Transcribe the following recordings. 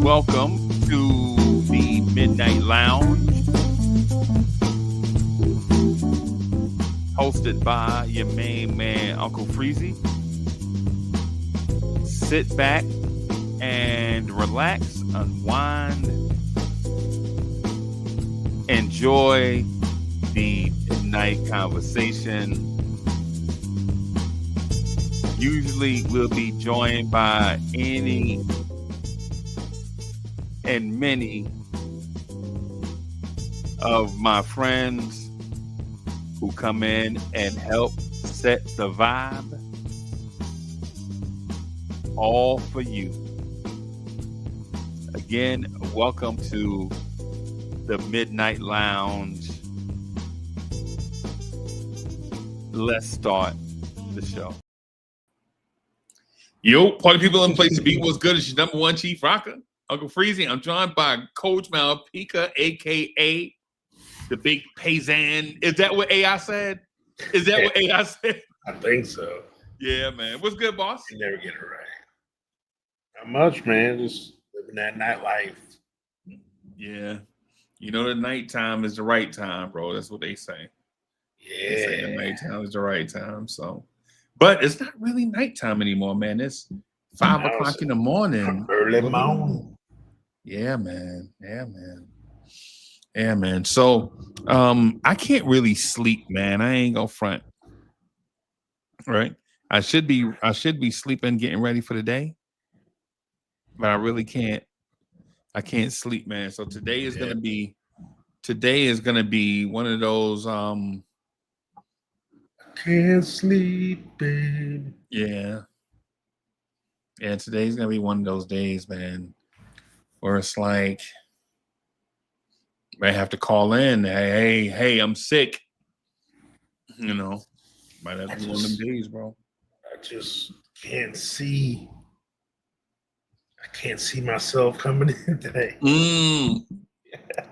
Welcome to the Midnight Lounge, hosted by your main man, Uncle Freezy. Sit back and relax, unwind, enjoy the midnight conversation. Usually, we'll be joined by any and many of my friends who come in and help set the vibe, all for you. Again, welcome to the Midnight Lounge. Let's start the show. Yo, party people in place to be. What's good? It's your number one chief rocker, Uncle Freezy. I'm joined by Coach Malpika, aka the Big Paysan. Is that what AI said? Is that what AI said? I think so. Yeah, man. What's good, boss? You never get it right. Not much, man. Just living that nightlife. Yeah. You know, the nighttime is the right time, bro. That's what they say. Yeah. They say the nighttime is the right time. So, but it's not really nighttime anymore, man. It's 5 o'clock in the morning. Early morning. Yeah, man. Yeah, man. Yeah, man. So I can't really sleep, man. I ain't gonna front. Right. I should be sleeping, getting ready for the day. But I really can't. I can't sleep, man. So today is gonna be one of those Can't sleep, baby. yeah. Yeah, today's gonna be one of those days, man, where it's like I have to call in. Hey, I'm sick. You know, might have to be one of them days, bro. I just can't see. I can't see myself coming in today.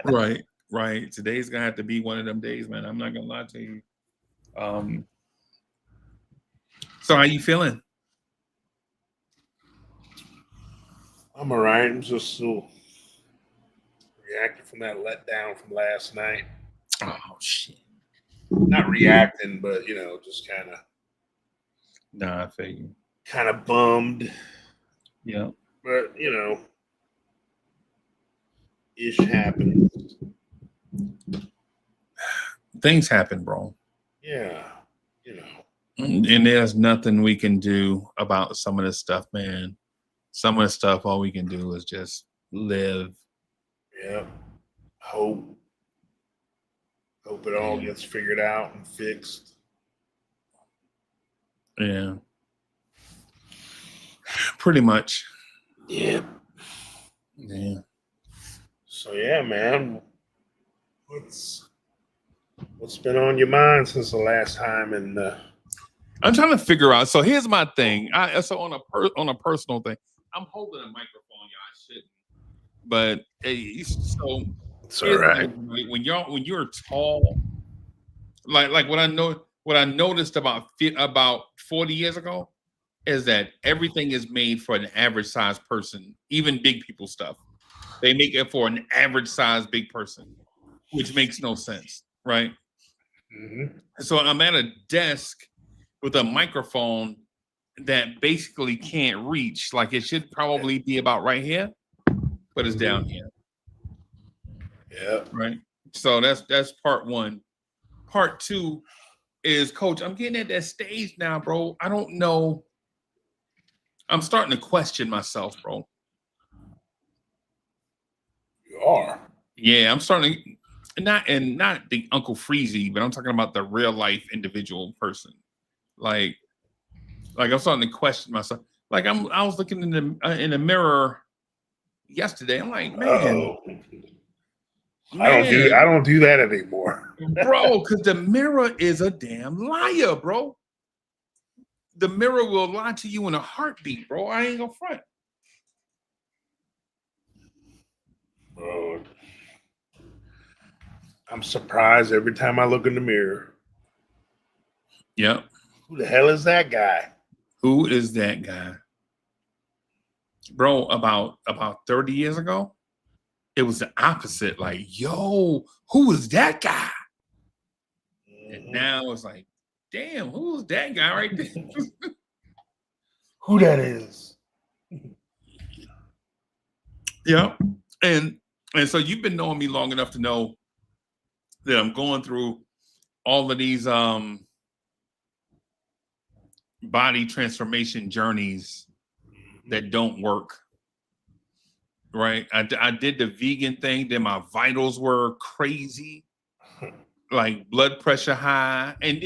Right. Today's gonna have to be one of them days, man. I'm not gonna lie to you. So how you feeling? I'm all right. I'm just still reacting from that letdown from last night. Oh shit. Not reacting, but just kind of. Nah, I feel you. Kind of bummed. Yeah. But ish happens. Things happen, bro. Yeah. And there's nothing we can do about some of this stuff, man. Some of the stuff, all we can do is just live. Yeah. Hope it all gets figured out and fixed. Yeah. Pretty much. Yeah. Yeah. So yeah, man. What's been on your mind since the last time? And I'm trying to figure out. So here's my thing. So on a personal thing, I'm holding a microphone, y'all. I shouldn't. But so it's all right. When you're tall, like what I noticed about 40 years ago is that everything is made for an average size person, even big people stuff. They make it for an average size big person, which makes no sense, right? Mm-hmm. So I'm at a desk with a microphone that basically can't reach. Like it should probably be about right here, but it's down here. Yeah. Right. So that's part one. Part two is, Coach, I'm getting at that stage now, bro. I don't know. I'm starting to question myself, bro. You are. Yeah, I'm starting to, not the Uncle Freezy, but I'm talking about the real life individual person. Like I'm starting to question myself. Like I was looking in the mirror yesterday. I'm like, man, I don't do that anymore, bro. Because the mirror is a damn liar, bro. The mirror will lie to you in a heartbeat, bro. I ain't gonna front. Bro, I'm surprised every time I look in the mirror. Yep. Who the hell is that guy? Who is that guy? bro, about 30 years ago, it was the opposite. Like, yo, who was that guy? And now it's like, damn, who's that guy right there? Who that is? Yeah. And so you've been knowing me long enough to know that I'm going through all of these body transformation journeys that don't work. Right. I did the vegan thing, then my vitals were crazy, like blood pressure high and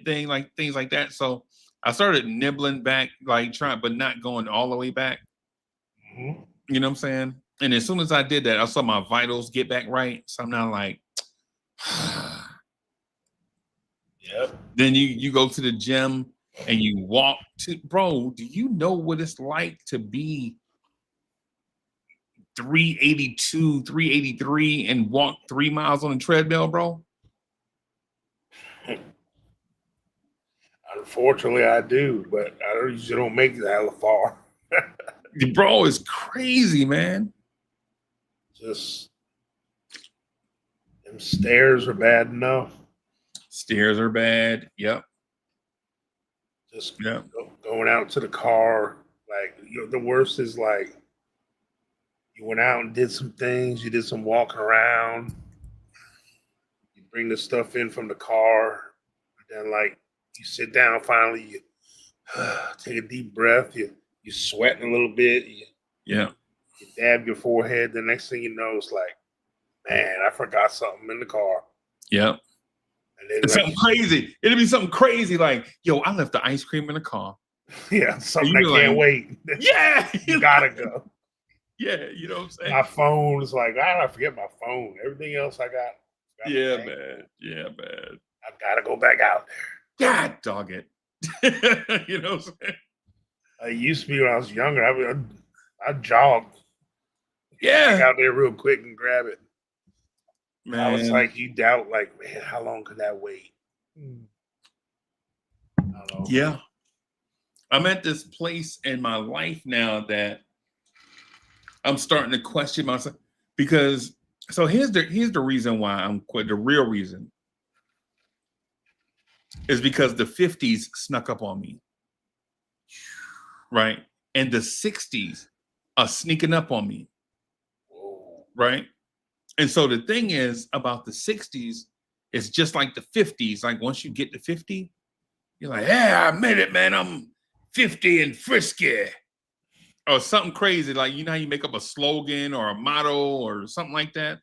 things like that. So I started nibbling back, like trying, but not going all the way back. Mm-hmm. You know what I'm saying? And as soon as I did that, I saw my vitals get back right. So I'm now like, Yep. then you go to the gym and you walk to, bro, do you know what it's like to be 382, 383 and walk 3 miles on a treadmill, bro? Unfortunately, I do, but I usually don't make it hella far. Bro, it's crazy, man. Just them stairs are bad enough. Stairs are bad. Yep. Just Yep. going out to the car, like the worst is like you went out and did some things. You did some walking around. You bring the stuff in from the car. Then, like, you sit down. Finally, you take a deep breath. You sweating a little bit. Yeah. You dab your forehead. The next thing you know, it's like, man, I forgot something in the car. Yep. And then, it's something crazy. It'll be something crazy like, yo, I left the ice cream in the car. Yeah, something I can't wait. Yeah. You gotta go. Yeah, you know what I'm saying? My phone is like, I forget my phone. Everything else I got. Yeah, man. Yeah, man. I gotta go back out there. God dog it. You know what I'm saying? I used to be when I was younger. I jogged. Yeah. Out there real quick and grab it. Man. I was like, you doubt, like, man, how long could that wait? I don't know. Yeah. I'm at this place in my life now that I'm starting to question myself because so here's the reason why I'm quit. The real reason is because the 50s snuck up on me. Right. And the 60s are sneaking up on me. Whoa. Right. And so the thing is about the 60s, it's just like the 50s. Like once you get to 50, you're like, yeah, I made it, man. I'm 50 and frisky. Or something crazy, like you know how you make up a slogan or a motto or something like that?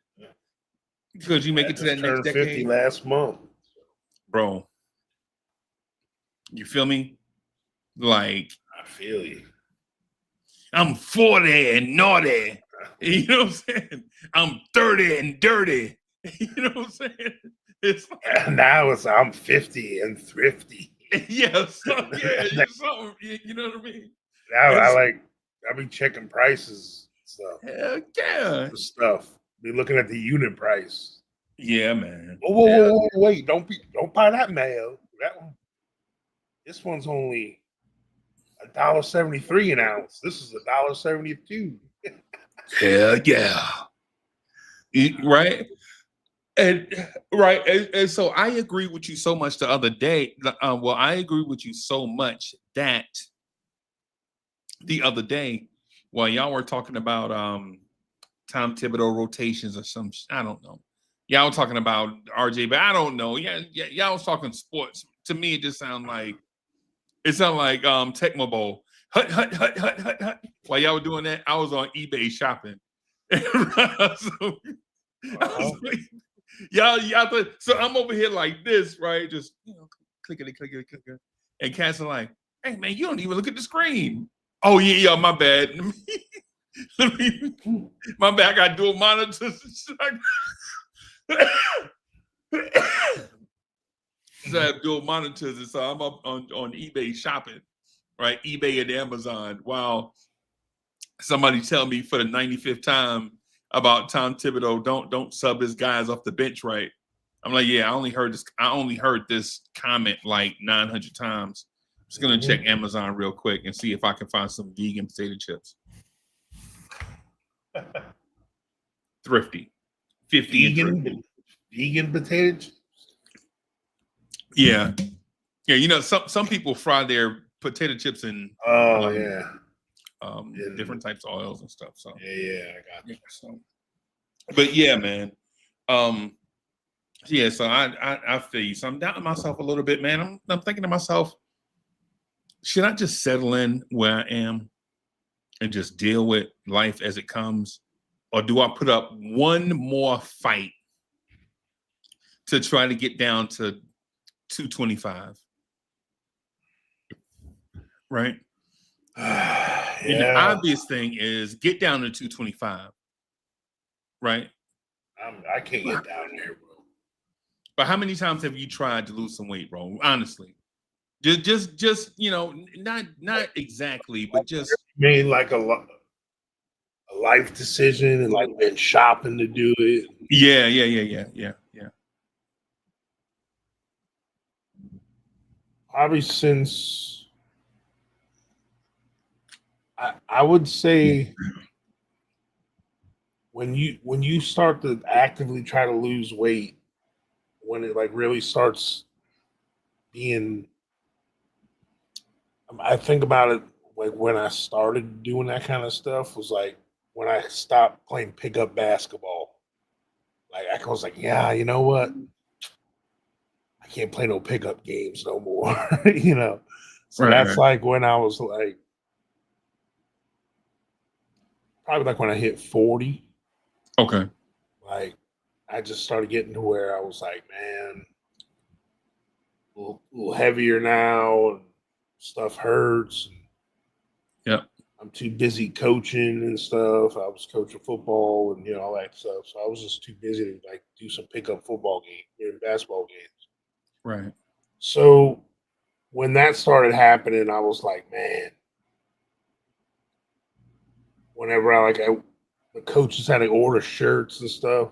Because you make it to that next decade. 50 last month. Bro. You feel me? Like I feel you. I'm 40 and naughty. You know what I'm saying? I'm 30 and dirty. You know what I'm saying? It's like, now it's I'm 50 and thrifty. Yeah, something, you know what I mean? Now I be checking prices and stuff. Hell yeah. For stuff. Be looking at the unit price. Yeah, man. Whoa, wait, don't buy that mayo. That one. This one's only $1.73 an ounce. This is $1.72. Hell yeah. Right. And so I agree with you so much the other day. I agree with you so much that the other day while y'all were talking about Tom Thibodeau rotations or some, I don't know. Y'all were talking about RJ, but I don't know. Yeah, y'all was talking sports. To me, it just sounded like Tecmo Bowl. Hut. While y'all were doing that, I was on eBay shopping. So, so I'm over here like this, right? Just clickety. And Cass are like, hey man, you don't even look at the screen. Oh yeah, my bad. My bad. I got dual monitors. So I have dual monitors, and so I'm up on eBay shopping, right? eBay and Amazon. While somebody tell me for the 95th time about Tom Thibodeau, don't sub his guys off the bench, right? I'm like, yeah, I only heard this comment like 900 times. I'm just gonna check Amazon real quick and see if I can find some vegan potato chips. Thrifty. 50 and thrifty. Vegan potato chips. Yeah. Yeah, you know, some people fry their potato chips in different types of oils and stuff. So yeah, I got you. So, but yeah, man. Yeah, so I feel you. So I'm doubting myself a little bit, man. I'm thinking to myself, should I just settle in where I am and just deal with life as it comes? Or do I put up one more fight to try to get down to 225? Right? Yeah. And the obvious thing is get down to 225. Right? I can't get down there, bro. But how many times have you tried to lose some weight, bro? Honestly. Just you know, not exactly, but just made like a life decision and like been shopping to do it. Yeah. Probably since I would say when you start to actively try to lose weight, when it like really starts being, I think about it like when I started doing that kind of stuff was like when I stopped playing pickup basketball. Like I was like, yeah, you know what? I can't play no pickup games no more. You know. So that's like when I was like probably like when I hit 40. Okay. Like I just started getting to where I was like, man, a little heavier now and stuff hurts. Yep. I'm too busy coaching and stuff. I was coaching football and all that stuff. So I was just too busy to like do some pickup football games, basketball games. Right. So when that started happening, I was like, man, whenever the coaches had to order shirts and stuff,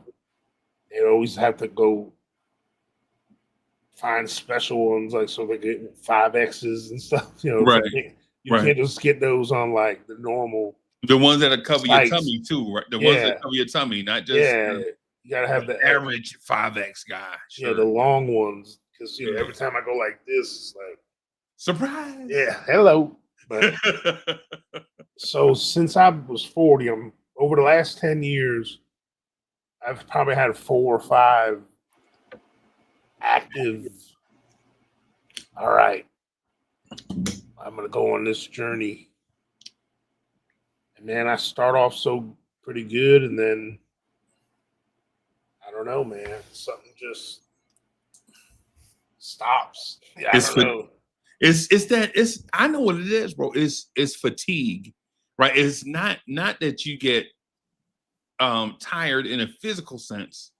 they'd always have to go find special ones, like so they get 5Xs and stuff. Right. Like, you can't just get those on like the normal. The ones that cover sites. your tummy too, right? The ones that cover your tummy, not just you gotta have the average 5X guy. Sure. Yeah, the long ones. Because every time I go like this, it's like surprise. Yeah, hello. But so since I was 40, I'm over the last 10 years, I've probably had 4 or 5 active. All right, I'm gonna go on this journey, and man, I start off so pretty good, and then I don't know, man, something just stops. Yeah, I don't know. It's I know what it is, bro. It's fatigue, right? It's not that you get tired in a physical sense.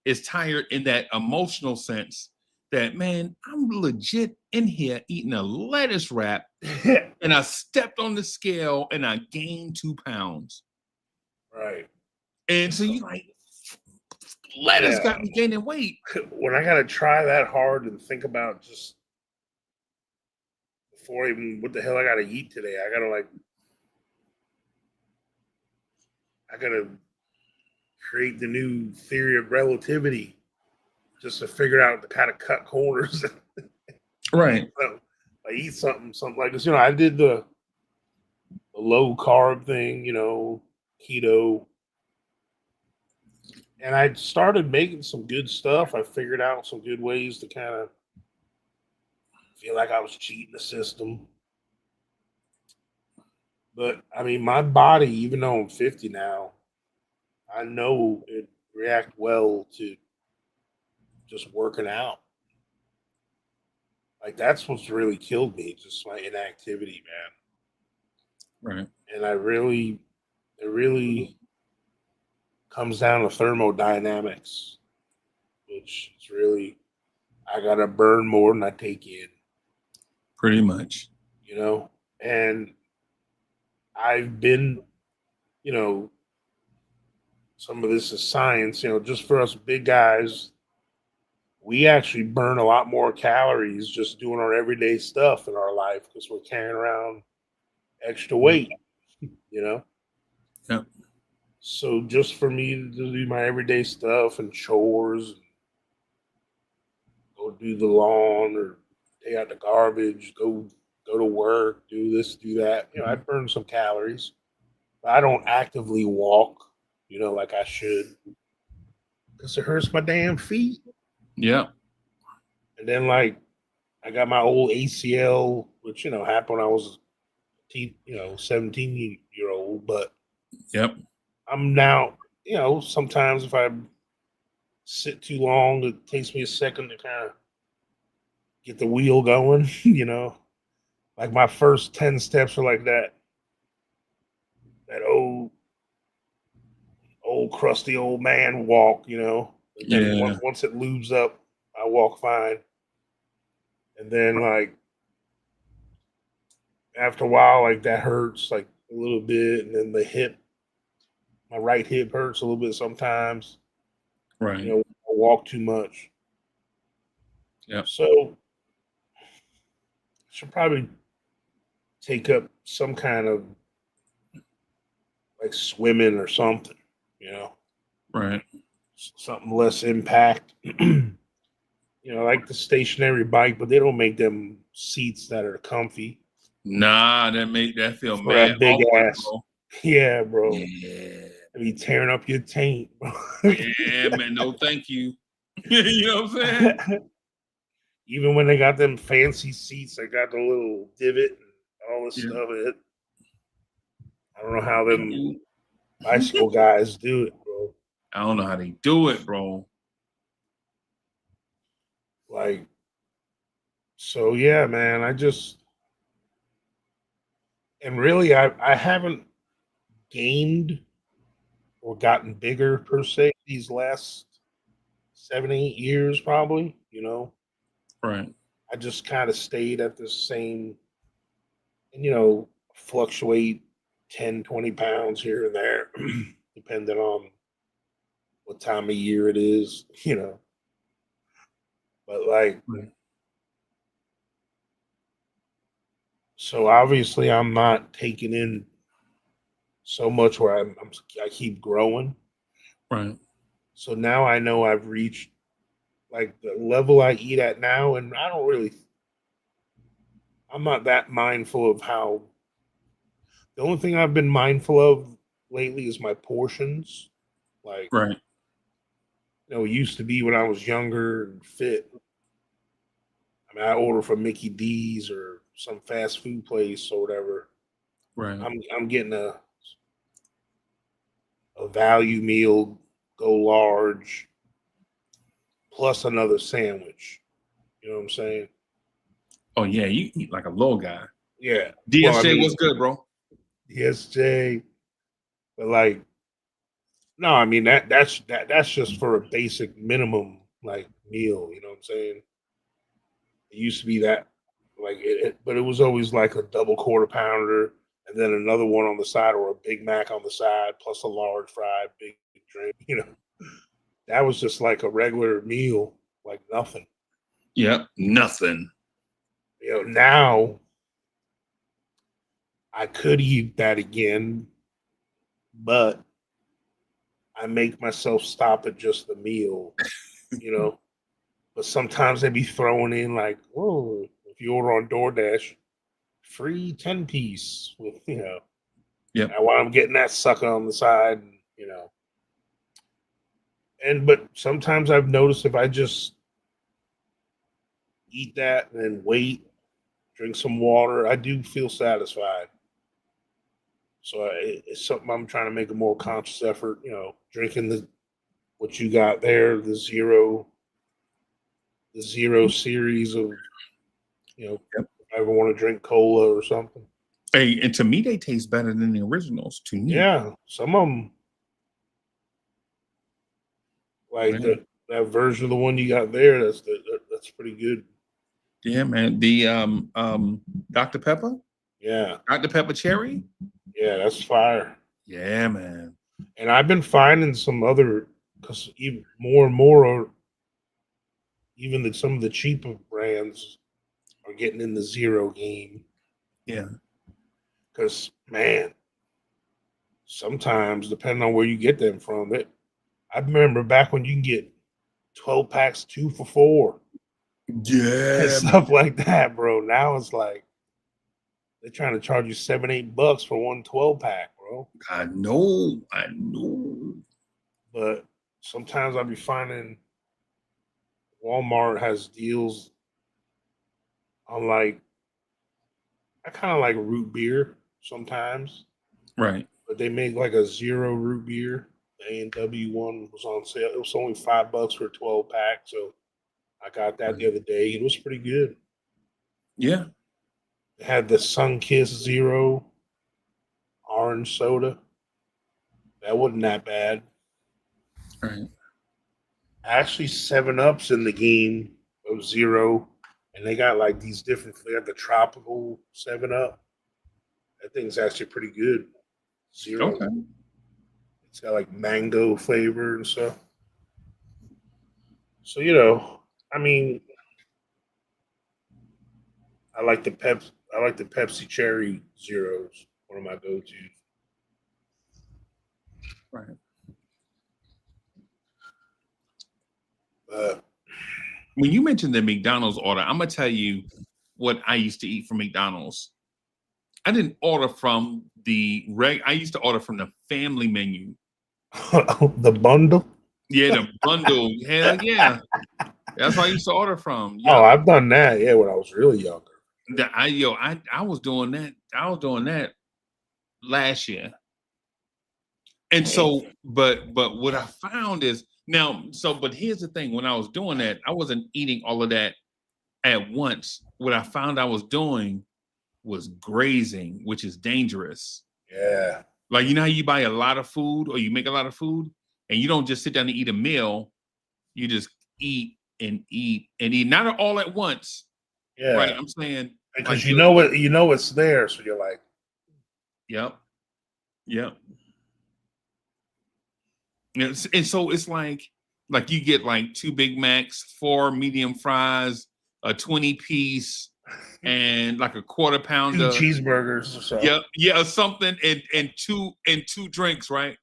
It's tired in that emotional sense that, man, I'm legit in here eating a lettuce wrap and I stepped on the scale and I gained 2 pounds. Right. And so you like, lettuce got me gaining weight. When I got to try that hard and think about just before even what the hell I got to eat today, I got to create the new theory of relativity just to figure out the kind of cut corners. Right. So I eat something like this. I did the low carb thing, keto. And I started making some good stuff. I figured out some good ways to kind of feel like I was cheating the system. But I mean, my body, even though I'm 50 now, I know it react well to just working out. Like that's what's really killed me, just my inactivity, man. Right. And it really comes down to thermodynamics, which is really, I gotta burn more than I take in. Pretty much. And I've been, some of this is science, just for us big guys, we actually burn a lot more calories just doing our everyday stuff in our life because we're carrying around extra weight, Yep. So just for me to do my everyday stuff and chores, go do the lawn or take out the garbage, go to work, do this, do that. You know, I burn some calories. But I don't actively walk, like I should, because it hurts my damn feet. Yeah. And then like I got my old ACL, which happened when I was 17-year old. But Yep. I'm now, sometimes if I sit too long, it takes me a second to kind of get the wheel going. Like my first 10 steps are like that old crusty old man walk. And then Yeah. once it lubes up, I walk fine. And then like after a while, like that hurts like a little bit, and then my right hip hurts a little bit sometimes. Right. I walk too much. Yeah. So I should probably take up some kind of like swimming or something, Right. something less impact. Like the stationary bike, but they don't make them seats that are comfy Nah, that feel for mad that big awkward, ass. bro. Yeah, bro. Yeah. I be tearing up your taint. Yeah, man. No, thank you. You know what I'm saying? Even when they got them fancy seats, they got the little divot and all this Yeah. stuff. I don't know how them bicycle guys do it, bro. I don't know how they do it, bro. Like, so yeah, man. And really, I haven't gained or gotten bigger per se these last 7, 8 years, probably. Right. I just kind of stayed at the same, and fluctuate 10, 20 pounds here and there, depending on what time of year it is. But like, Right. so obviously I'm not taking in so much where I keep growing. Right. So now I know I've reached like the level I eat at now, and I'm not that mindful of how. The only thing I've been mindful of lately is my portions. Like, Right. it used to be when I was younger and fit. I mean, I order from Mickey D's or some fast food place or whatever. Right. I'm getting a value meal, go large, plus another sandwich. You know what I'm saying? Oh yeah, you eat like a little guy. Yeah. Well, I DSJ, mean, what's good, bro? yes, Jay. But like, no, I mean that's just for a basic minimum like meal. You know what I'm saying? It used to be that like but it was always like a double quarter pounder and then another one on the side or a Big Mac on the side plus a large fried big drink. That was just like a regular meal, like nothing. Yep. Nothing. Now I could eat that again, but I make myself stop at just the meal, you know. But sometimes they be throwing in like, oh, if you order on DoorDash, free 10-piece with, Yep. and while I'm getting that sucker on the side. But sometimes I've noticed if I just eat that and then wait, drink some water, I do feel satisfied. So it's something I'm trying to make a more conscious effort, drinking what you got there, the zero series of, Yep. if I ever want to drink cola or something. Hey, and to me, they taste better than the originals. To me, Yeah, some of them, like right? that version of the one you got there, that's pretty good. Yeah, man. The Dr. Pepper, Yeah, Dr. Pepper Cherry. yeah, that's fire. Yeah, man. And I've been finding some other because even more and more, even some of the cheaper brands are getting in the zero game. Yeah. Because man, sometimes, depending on where you get them from, I remember back when you can get 12 packs 2 for $4 and Yeah, stuff like that, bro. Now it's like they're trying to charge you $7-8 for one 12 pack, bro. I know. But sometimes I'll be finding Walmart has deals on like I kind of like root beer sometimes, Right. but they make like a zero root beer. The A&W one was on sale. It was only $5 for a 12 pack, so I got that the other day. It was pretty good. Yeah. It had the Sunkiss Zero orange soda. That wasn't that bad. Right. Actually, 7-Up's in the game of Zero, and they got like these different. They got the tropical 7-Up. That thing's actually pretty good. Zero. Okay. It's got like mango flavor and stuff. So I mean, I like the Pepsi Cherry Zeros. One of my go-tos. Right. When you mentioned the McDonald's order, I'm gonna tell you what I used to eat from McDonald's. I didn't order from I used to order from the family menu. The bundle? Yeah, the bundle. Hell yeah. That's what I used to order from. Yep. Oh, I've done that, yeah, when I was really younger. I was doing that. I was doing that last year. And so, but what I found is but here's the thing. When I was doing that, I wasn't eating all of that at once. What I found I was doing was grazing, which is dangerous. Yeah. Like, you know how you buy a lot of food or you make a lot of food and you don't just sit down and eat a meal. You just eat and eat and eat, not all at once. Yeah. Right. I'm saying because like, you know it's there, so you're like, yep. And so it's like you get like 2 Big Macs, 4 medium fries, a 20-piece, and like a quarter pounder, 2 cheeseburgers or something. Yeah, something, and two drinks, right?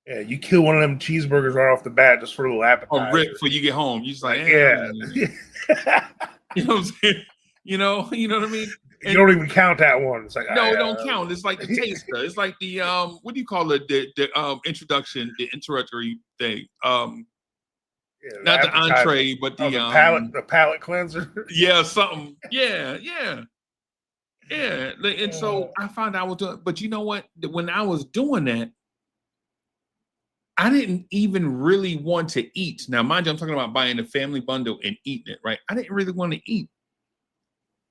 Yeah, you kill one of them cheeseburgers right off the bat just for a little appetizer. Or rip before you get home. You just like yeah. You know what I'm saying? You know what I mean? And you don't even count that one. It's like no, it don't count. It's like the taster. It's like the what do you call it? The introduction, the introductory thing. Not the entree, but the palate cleanser. Yeah, something. Yeah. And so I found I was doing, but you know what? When I was doing that, I didn't even really want to eat. Now, mind you, I'm talking about buying the family bundle and eating it, right? I didn't really want to eat.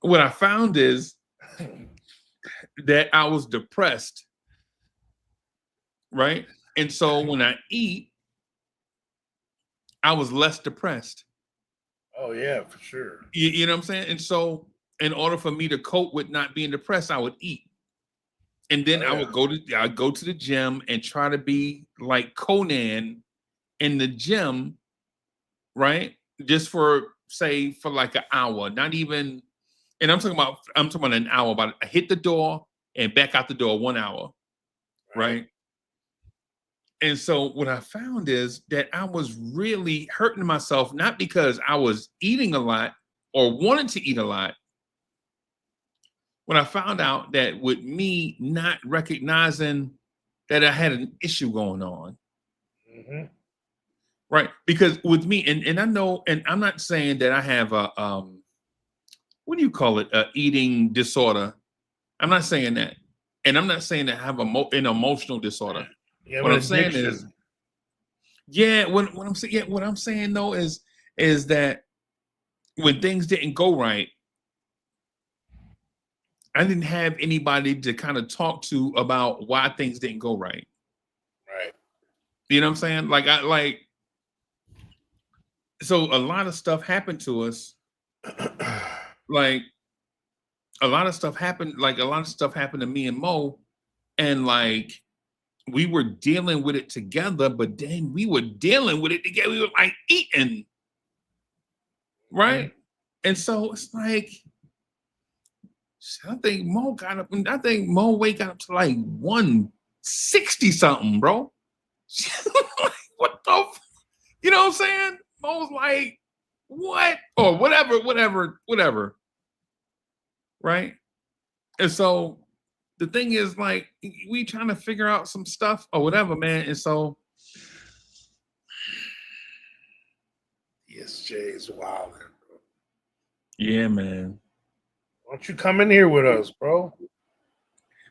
What I found is that I was depressed, right? And so when I eat, I was less depressed. Oh yeah, for sure. You know what I'm saying? And so in order for me to cope with not being depressed, I would eat. And then I'd go to the gym and try to be like Conan in the gym, right? Just for like an hour, not even. And I'm talking about an hour. About I hit the door and back out the door 1 hour, right? And so what I found is that I was really hurting myself, not because I was eating a lot or wanted to eat a lot. When I found out that with me not recognizing that I had an issue going on, right? Because with me, and I know, and I'm not saying that I have a what do you call it? Eating disorder. I'm not saying that, and I'm not saying that I have an emotional disorder. Yeah, what I'm saying is, what I'm saying though is that when things didn't go right, I didn't have anybody to kind of talk to about why things didn't go right. Right. You know what I'm saying? So a lot of stuff happened to us. Like a lot of stuff happened to me and Mo, and like we were dealing with it together, but then we were dealing with it together. We were like eating. Right. And so it's like, I think Mo got up to like 1 60 something, bro. What the you know what I'm saying? I was like, what? Or whatever. Right? And so the thing is, like, we trying to figure out some stuff or whatever, man. And so ESJ is wild, bro. yeah, man. Why don't you come in here with us, bro?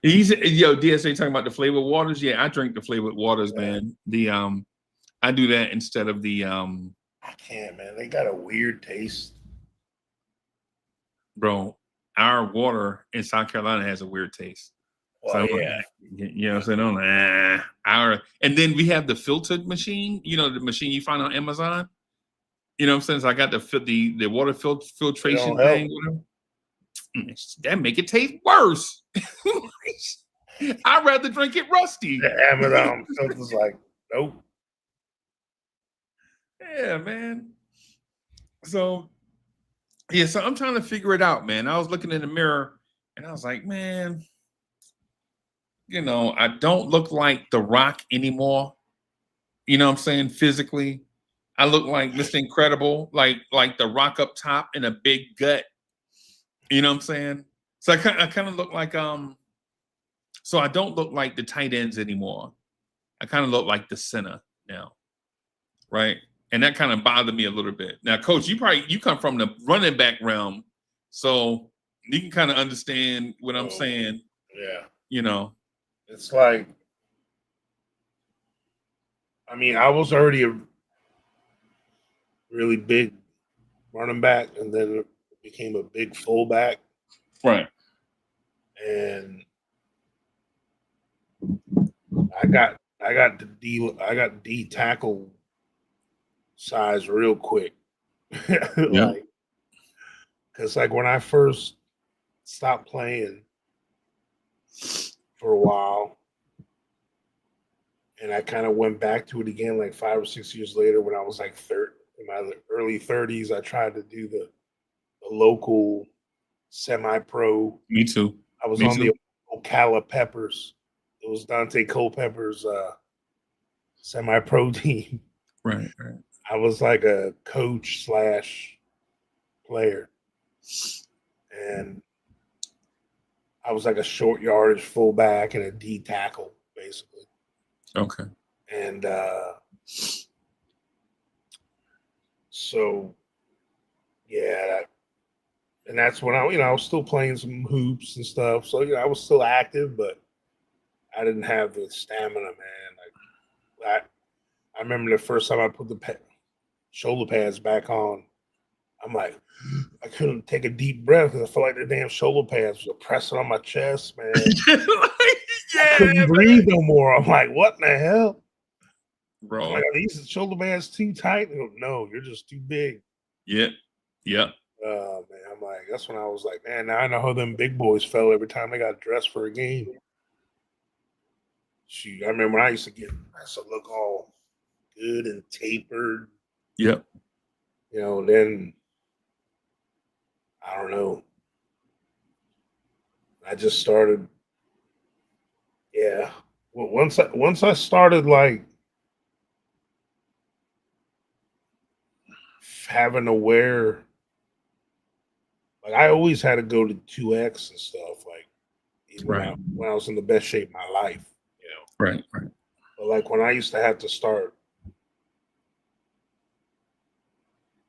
He's DSA talking about the flavored waters. Yeah, I drink the flavored waters, man. The I do that instead of the I can't, man. They got a weird taste. Bro, our water in South Carolina has a weird taste. Well, so yeah. You know what I'm saying? And then we have the filtered machine, the machine you find on Amazon. You know what I'm saying? So I got the water filtration thing. That make it taste worse. I'd rather drink it rusty. The Amazon filter's like, nope. Yeah, man. So I'm trying to figure it out, man. I was looking in the mirror and I was like, man, I don't look like The Rock anymore. You know what I'm saying? Physically, I look like Mr. Incredible, like The Rock up top and a big gut. You know what I'm saying? So I kind of look like so I don't look like the tight ends anymore. I kind of look like the center now, right? And that kind of bothered me a little bit. Now, Coach, you come from the running back realm, so you can kind of understand what I'm saying. Yeah. It's like, I mean, I was already a really big running back, and then it became a big fullback. Right. And I got D tackle size real quick. Yeah. Because like when I first stopped playing for a while, and I kind of went back to it again like 5 or 6 years later when I was like in my early 30s, I tried to do the local semi-pro. Me too. I was on the Ocala Peppers. It was Dante Culpepper's semi-pro team. Right. I was like a coach / player. And I was like a short yardage fullback and a D tackle, basically. Okay. And so, yeah. And that's when I was still playing some hoops and stuff. So, I was still active, but I didn't have the stamina, man. Like I remember the first time I put the shoulder pads back on, I'm like, I couldn't take a deep breath because I felt like the damn shoulder pads were pressing on my chest, man. I couldn't breathe no more. I'm like, what in the hell? Bro. I'm like, are these shoulder pads too tight? They go, no, you're just too big. Yeah. Man, I'm like, that's when I was like, man, now I know how them big boys felt every time they got dressed for a game. Shoot, I remember when I used to look all good and tapered. Yep. Then I don't know. I just started. Yeah. Well, once I started like having to wear, like I always had to go to 2X and stuff, like even when I was in the best shape of my life, Right. But like when I used to have to start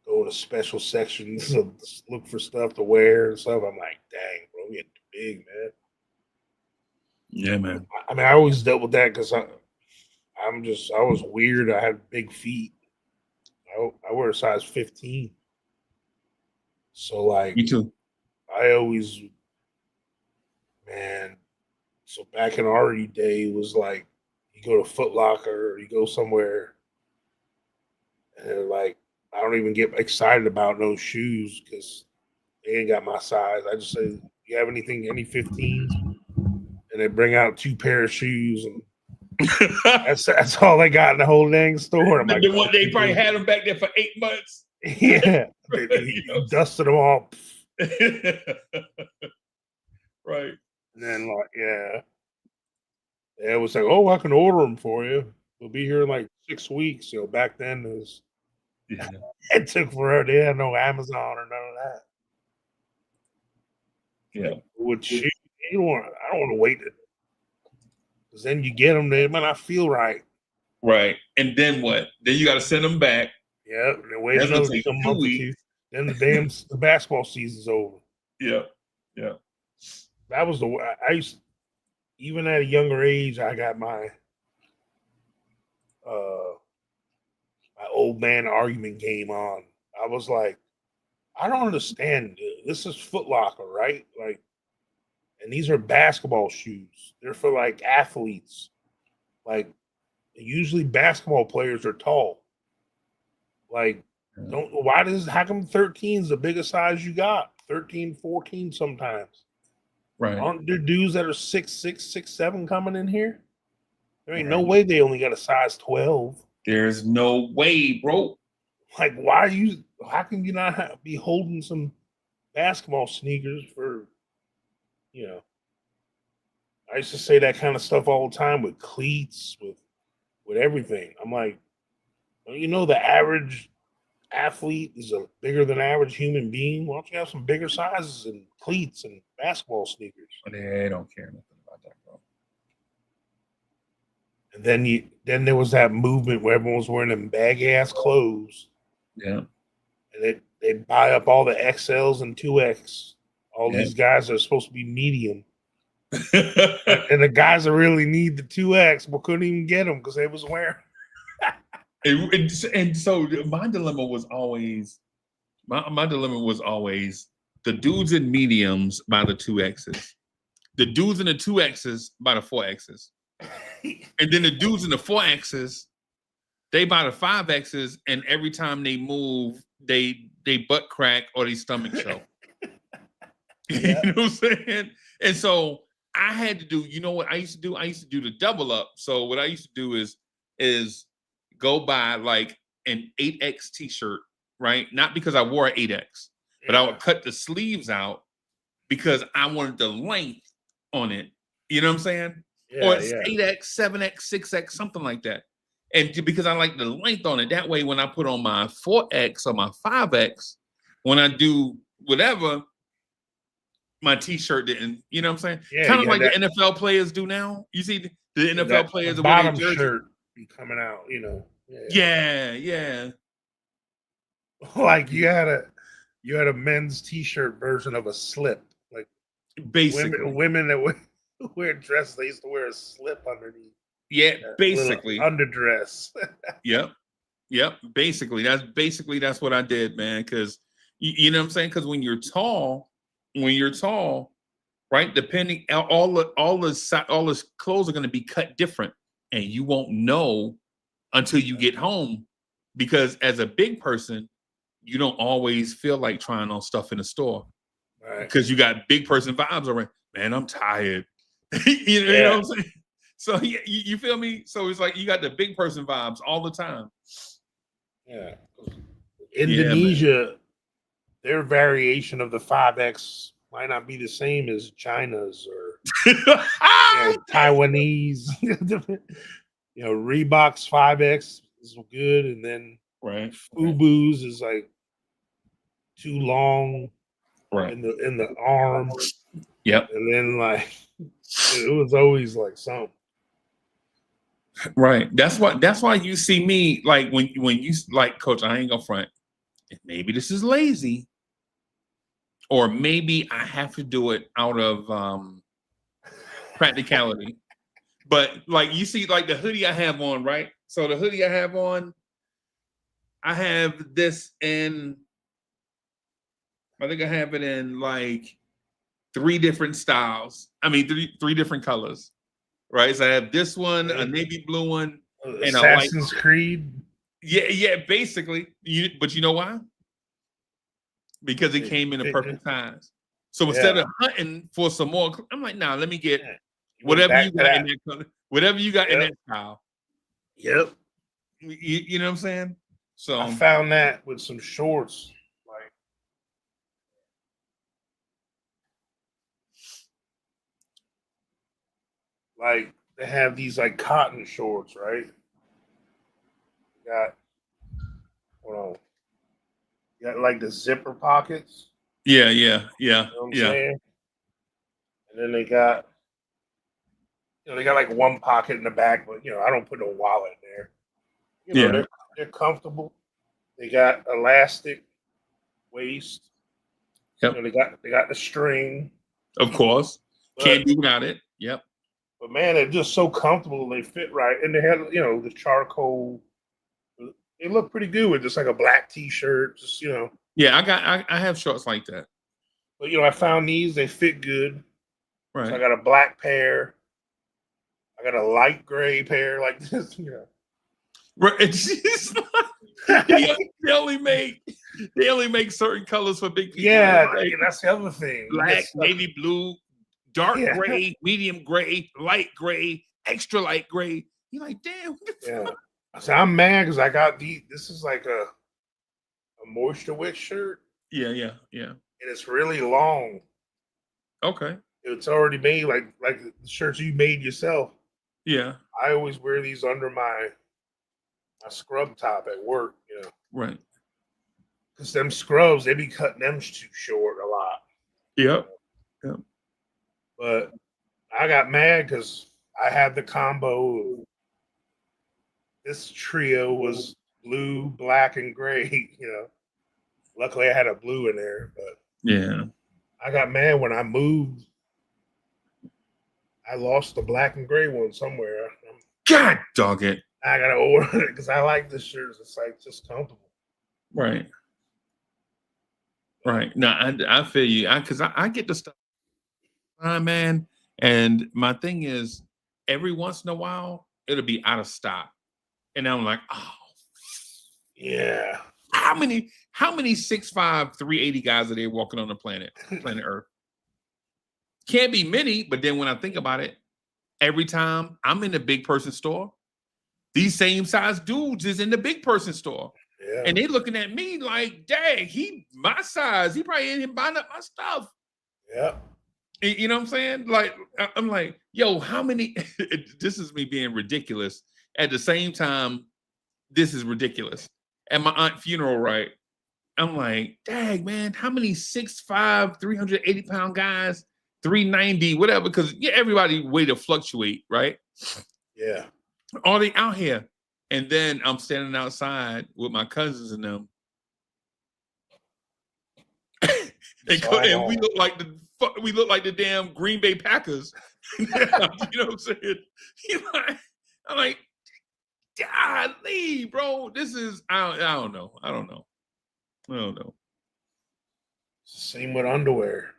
going to special sections to look for stuff to wear and stuff, I'm like, dang, bro, we getting too big, man. Yeah, man. I mean, I always dealt with that because I was weird. I had big feet. I wear a size 15. So like, me too. I always, man. So back in our day, it was like you go to Foot Locker or you go somewhere, and they're like, I don't even get excited about those shoes because they ain't got my size. I just say, you have any 15s? And they bring out 2 pair of shoes, and that's all they got in the whole dang store. I'm like, they probably had them back there for 8 months. Yeah, you dusted them all. Right. And then like, yeah. it was like, oh, I can order them for you. They'll be here in like 6 weeks. Back then Yeah. it took forever. They had no Amazon or none of that. Yeah. With shoes, I don't want to wait because then you get them, they might not feel right. Right. And then what? Then you got to send them back. Yeah, and then wait That's gonna another take month 2 or two. weeks. Then the basketball season's over. Yeah. Yeah. That was I used, even at a younger age, I got my my old man argument game on. I was like, I don't understand. This is Foot Locker, right? Like, and these are basketball shoes. They're for like athletes. Like, usually basketball players are tall. Like, how come 13 is the biggest size you got? 13, 14 sometimes. Right. Aren't there dudes that are 6'6", 6'7" coming in here? There ain't no way they only got a size 12. There's no way, bro. Like, how can you not be holding some basketball sneakers for, I used to say that kind of stuff all the time with cleats, with everything. I'm like, well, the average athlete is a bigger than average human being. Why don't you have some bigger sizes and cleats and basketball sneakers? They don't care nothing about that, bro. And then there was that movement where everyone was wearing them baggy ass clothes. Yeah. And they buy up all the XLs and 2X. All these guys are supposed to be medium. And the guys that really need the 2X but couldn't even get them because they was wearing. And so my dilemma was always the dudes in mediums by the 2Xs, the dudes in the 2Xs by the 4Xs, and then the dudes in the 4Xs, they buy the 5Xs, and every time they move, they butt crack or they stomach show. You know what I'm saying? And so I had to do, you know what I used to do? I used to do the double up. So what I used to do is go buy like an 8X t-shirt, right? Not because I wore an 8X, but I would cut the sleeves out because I wanted the length on it. You know what I'm saying? Or it's 8X, 7X, 6X, something like that. And because I like the length on it, that way when I put on my 4X or my 5X, when I do whatever, my t-shirt didn't, you know what I'm saying? Yeah, kind of like the NFL players do now. You see the NFL players, the bottom shirt be coming out, Yeah. Like you had a men's t-shirt version of a slip. Like basically women that wear dress, they used to wear a slip underneath. Yeah, basically underdress. Yep. Basically, that's what I did, man. Because you know what I'm saying? Because when you're tall, right? Depending all the clothes are going to be cut different, and you won't know until you get home. Because as a big person, you don't always feel like trying on stuff in the store, right? Because you got big person vibes around. Man, I'm tired. You know what I'm saying? So you feel me? So it's like you got the big person vibes all the time. Yeah. Indonesia, their variation of the 5X might not be the same as China's or Taiwanese. Reebok's 5X is good, and then Fubu's is like too long in the arm. Yep. And then like it was always like something. Right. That's why you see me like when you like, Coach, I ain't gonna front. Maybe this is lazy, or maybe I have to do it out of practicality. But like you see, like the hoodie I have on, right? So the hoodie I have on, I have this in, I think I have it in like 3 different styles. I mean, three different colors. Right, so I have this one, a navy blue one, and Assassin's Creed. Yeah, basically. But you know why? Because it came in a perfect size. So instead of hunting for some more, I'm like, nah, let me get whatever you got in that color, whatever you got in that style. Yep. You know what I'm saying? So I found that with some shorts. Like they have these like cotton shorts, right? Got hold on. You got like the zipper pockets. Yeah. You know what I'm saying? And then they got they got like one pocket in the back, but I don't put no wallet in there. Yeah. They're comfortable. They got elastic waist. Yep. They got the string. Of course. Can't But, do without it. Yep. but man, they're just so comfortable. They fit right, and they have the charcoal. They look pretty good with just like a black T-shirt. Just Yeah, I have shorts like that. But I found these. They fit good. Right. So I got a black pair. I got a light gray pair like this. Right. It's just they only make certain colors for big people. Yeah, right? that's the other thing. Black, navy blue, dark Yeah. gray, medium gray, light gray, extra light gray. You're like, damn. What the Yeah. fuck? So I'm mad because I got these. This is like a moisture wet shirt, Yeah. and it's really long. Okay. It's already made like the shirts you made yourself. Yeah. I always wear these under my scrub top at work, Right. because them scrubs they be cutting them too short a lot. Yep. But I got mad because I had the combo. This trio was blue, black, and gray. Luckily I had a blue in there, but Yeah. I got mad when I moved. I lost the black and gray one somewhere. God dog it. I gotta order it because I like the shirts. It's like just comfortable. Right. Right. No, I feel you. Because I get the stuff, man. And my thing is, every once in a while, it'll be out of stock. And I'm like, oh, Yeah. how many 6'5", 380 guys are there walking on the planet Earth? Can't be many, but then when I think about it, every time I'm in the big person store, these same size dudes is in the big person store. Yeah. And they looking at me like, dang, he my size. He probably in here buying up my stuff. Yeah. You know what I'm saying? Like, I'm like, yo, how many? This is me being ridiculous. At the same time, this is ridiculous. At my aunt's funeral, right? I'm like, dang, man, how many 6'5", 380-pound guys, 390, whatever? Because everybody weight to fluctuate, right? Yeah. Are they out here? And then I'm standing outside with my cousins and them. and we look like the damn Green Bay Packers. You know what I'm saying? I'm like, golly, bro, this is I don't know. Same with underwear.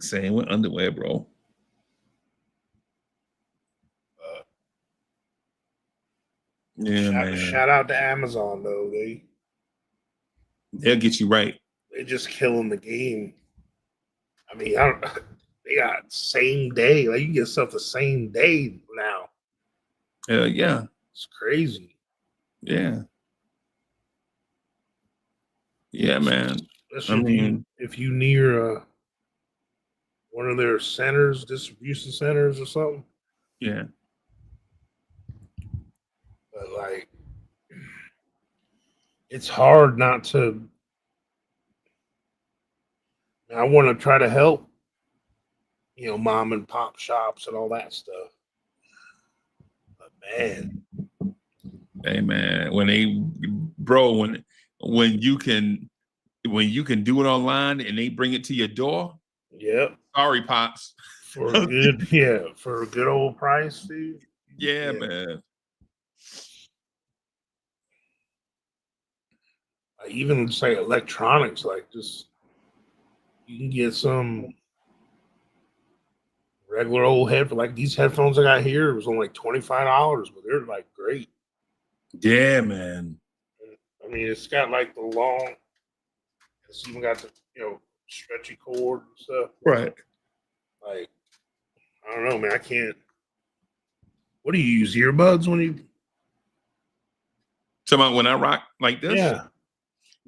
Same with underwear, bro. Yeah, man. Shout out to Amazon though. They'll get you right. They're just killing the game. I mean, they got same day. Like you can get stuff the same day now. Yeah. It's crazy. Yeah. Yeah, man. Especially if you near one of their centers, distribution centers or something. Yeah. But like, it's hard not to. I want to try to help, mom and pop shops and all that stuff. But man, hey man, when you can do it online and they bring it to your door. Yep. Sorry, pops. For a good old price, dude. Yeah, man. Even say electronics, like just you can get some regular old headphones. Like these headphones I got here, it was only like $25, but they're like great. Yeah, man. I mean, it's got like the long. It's even got the stretchy cord and stuff. Right. Like, I don't know, man. I can't. What do you use? Earbuds when you? Talking about when I rock like this? Yeah.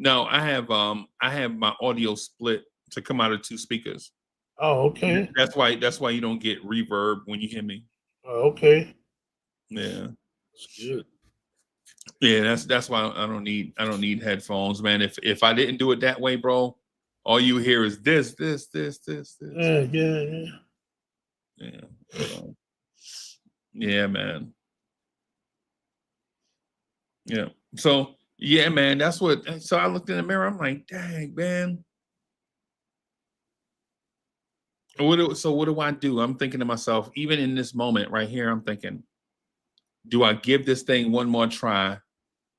No, I have my audio split to come out of two speakers. Oh, okay. That's why you don't get reverb when you hear me. Oh, okay. Yeah. It's good. Yeah, that's why I don't need headphones, man. If I didn't do it that way, bro, all you hear is this. Yeah, yeah, yeah. Yeah. So, yeah, man. Yeah. So yeah, man, that's what. So I looked in the mirror. I'm like, dang, man. So what do I do? I'm thinking to myself, even in this moment right here, I'm thinking, do I give this thing one more try,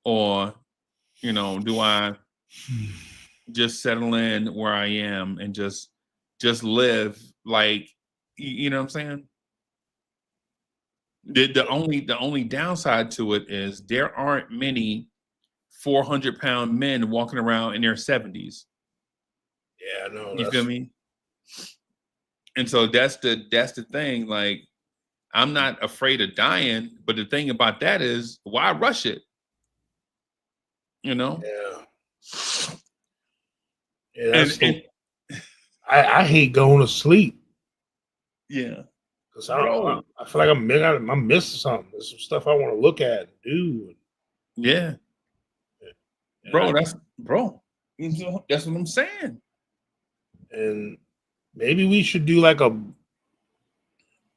or do I just settle in where I am and just live like you know what I'm saying? The only downside to it is there aren't many 400-pound men walking around in their 70s. Yeah, I know. You feel me? And so that's the thing. Like, I'm not afraid of dying, but the thing about that is, why rush it? You know? Yeah. Yeah, And, that's and I hate going to sleep yeah, because bro. I feel like I'm missing something. There's some stuff I want to look at and do. Yeah, And, bro. That's what I'm saying. and maybe we should do like a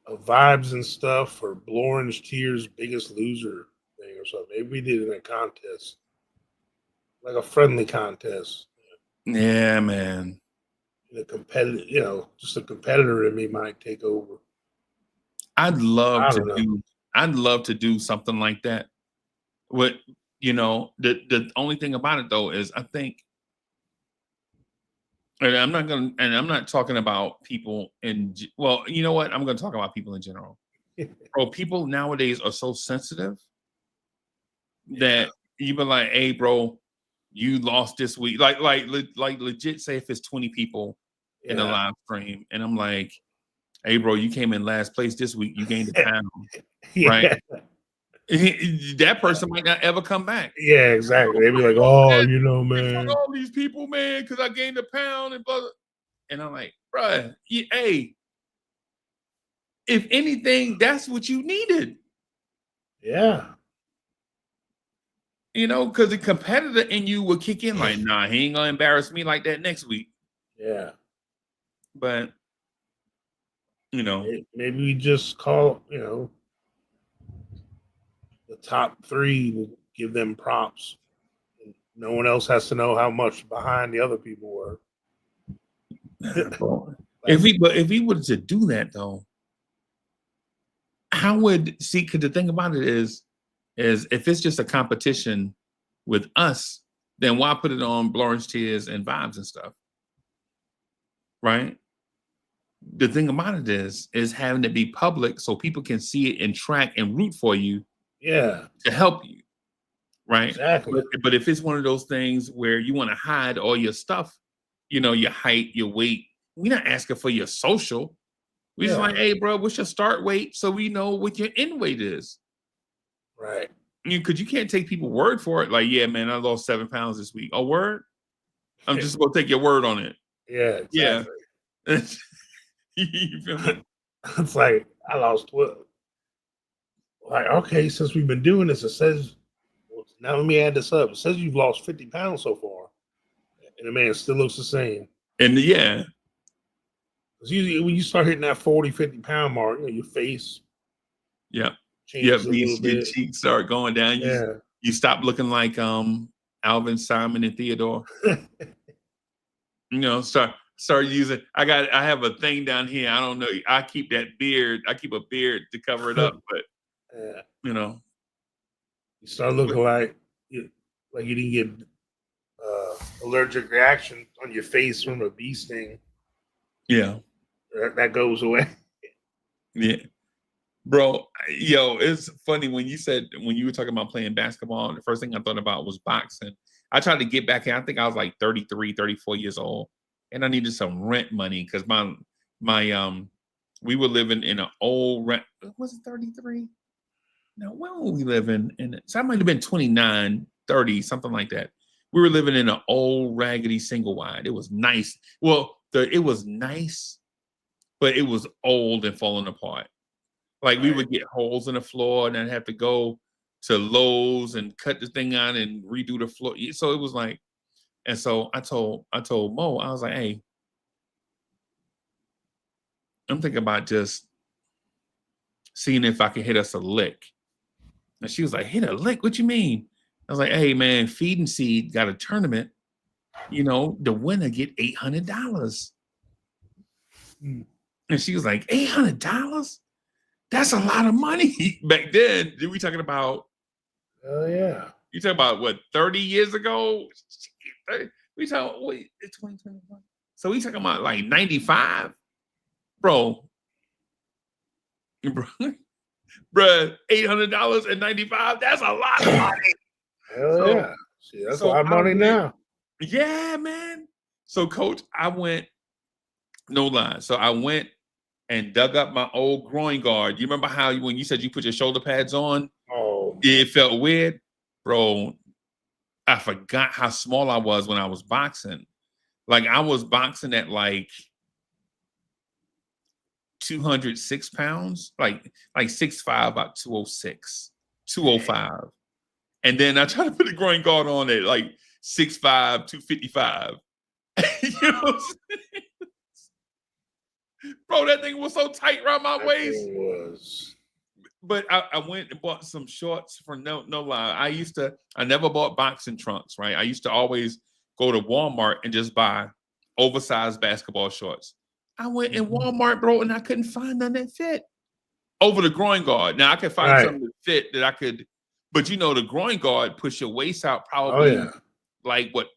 vibes and stuff for Blue Orange Tears Biggest Loser thing or something. Maybe we did it in a contest, like a friendly contest. Yeah, man. A competitive, just a competitor in me might take over. I'd love I to don't know. do. I'd love to do something like that. What the only thing about it though is I think, and I'm not talking about people well, you know what? I'm gonna talk about people in general. Bro, people nowadays are so sensitive that you be like, hey, bro, you lost this week. Like legit say if it's 20 people in the Yeah. live stream, and I'm like, hey, bro, you came in last place this week, you gained a pound, right? Yeah. That person might not ever come back. Yeah, exactly. They'd be like, "Oh, Fuck man." all these people, man, because I gained a pound and blah, blah. And I'm like, bruh, hey, if anything, that's what you needed. Yeah. Because the competitor in you will kick in like, nah, he ain't gonna embarrass me like that next week. Yeah. But Maybe we just call, the top 3, we'll give them props. No one else has to know how much behind the other people were. if we were to do that though, how would see? Because the thing about it is if it's just a competition with us, then why put it on Blue Orange Tears and Vibes and stuff, right? The thing about it is having it be public so people can see it and track and root for you, Yeah, to help you, right? exactly. But if it's one of those things where you want to hide all your stuff, your height, your weight, we're not asking for your social. We're just like, hey, bro, what's your start weight so we know what your end weight is. Right. Because you can't take people's word for it. Like, yeah, man, I lost 7 pounds this week. A word? I'm just going to take your word on it. Yeah, exactly. Yeah. You feel me? It's like, I lost 12. Like, okay, since we've been doing this, it says, now let me add this up. It says you've lost 50 pounds so far. And the man still looks the same. And yeah. Because usually when you start hitting that 40, 50 pound mark, your face changes a little bit. Your cheeks start going down. You stop looking like Alvin, Simon, and Theodore. Start using. I have a thing down here. I don't know. I keep that beard. I keep a beard to cover it up, but you start looking like you didn't get allergic reaction on your face from a bee sting. Yeah, that goes away. Yeah, bro. It's funny when you were talking about playing basketball. The first thing I thought about was boxing. I tried to get back in. I think I was like 33, 34 years old. And I needed some rent money because we were living in an old rent. Was it 33? No, when were we living in it? So I might have been 29, 30, something like that. We were living in an old raggedy single wide. It was nice. Well, it was nice, but it was old and falling apart. Like we would get holes in the floor and then have to go to Lowe's and cut the thing out and redo the floor. So it was like, and so I told Mo, I was like, hey, I'm thinking about just seeing if I can hit us a lick. And she was like, hit a lick? What you mean? I was like, hey man, Feed and Seed got a tournament. You know, the winner get $800. And she was like, $800? That's a lot of money. Back then, we talking about, oh yeah. You talking about what, 30 years ago? We talking, wait, it's 2021. So we talking about like 95? Bro, $800 and 95, that's a lot of money. Hell yeah. See, that's a lot of money now. Yeah, man. So coach, I went, no lie. So I went and dug up my old groin guard. You remember how when you said you put your shoulder pads on, oh, it felt weird? Bro, I forgot how small I was when I was boxing. Like I was boxing at like 206 pounds, like 6'5", about 206, 205. And then I tried to put the groin guard on at like 6'5", 255. You know what I'm saying? Bro, that thing was so tight around my waist. It was. But I went and bought some shorts for no lie. I never bought boxing trunks, right? I used to always go to Walmart and just buy oversized basketball shorts. I went in Walmart, bro, and I couldn't find none that fit over the groin guard. Now I could find something that fit that I could, but you know, the groin guard push your waist out probably like what,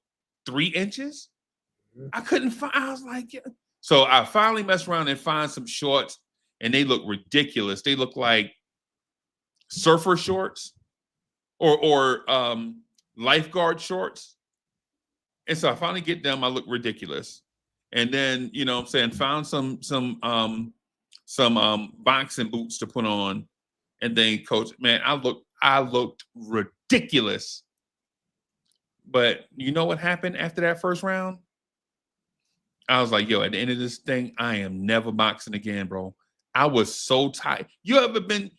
3 inches? I couldn't find, I was like, yeah. So I finally messed around and find some shorts and they look ridiculous. They look like surfer shorts or lifeguard shorts. And so I finally get them. I look ridiculous. And then, you know what I'm saying, found some boxing boots to put on. And then coach, man, I looked ridiculous. But you know what happened after that first round? I was like, yo, at the end of this thing, I am never boxing again, bro. I was so tired. You ever been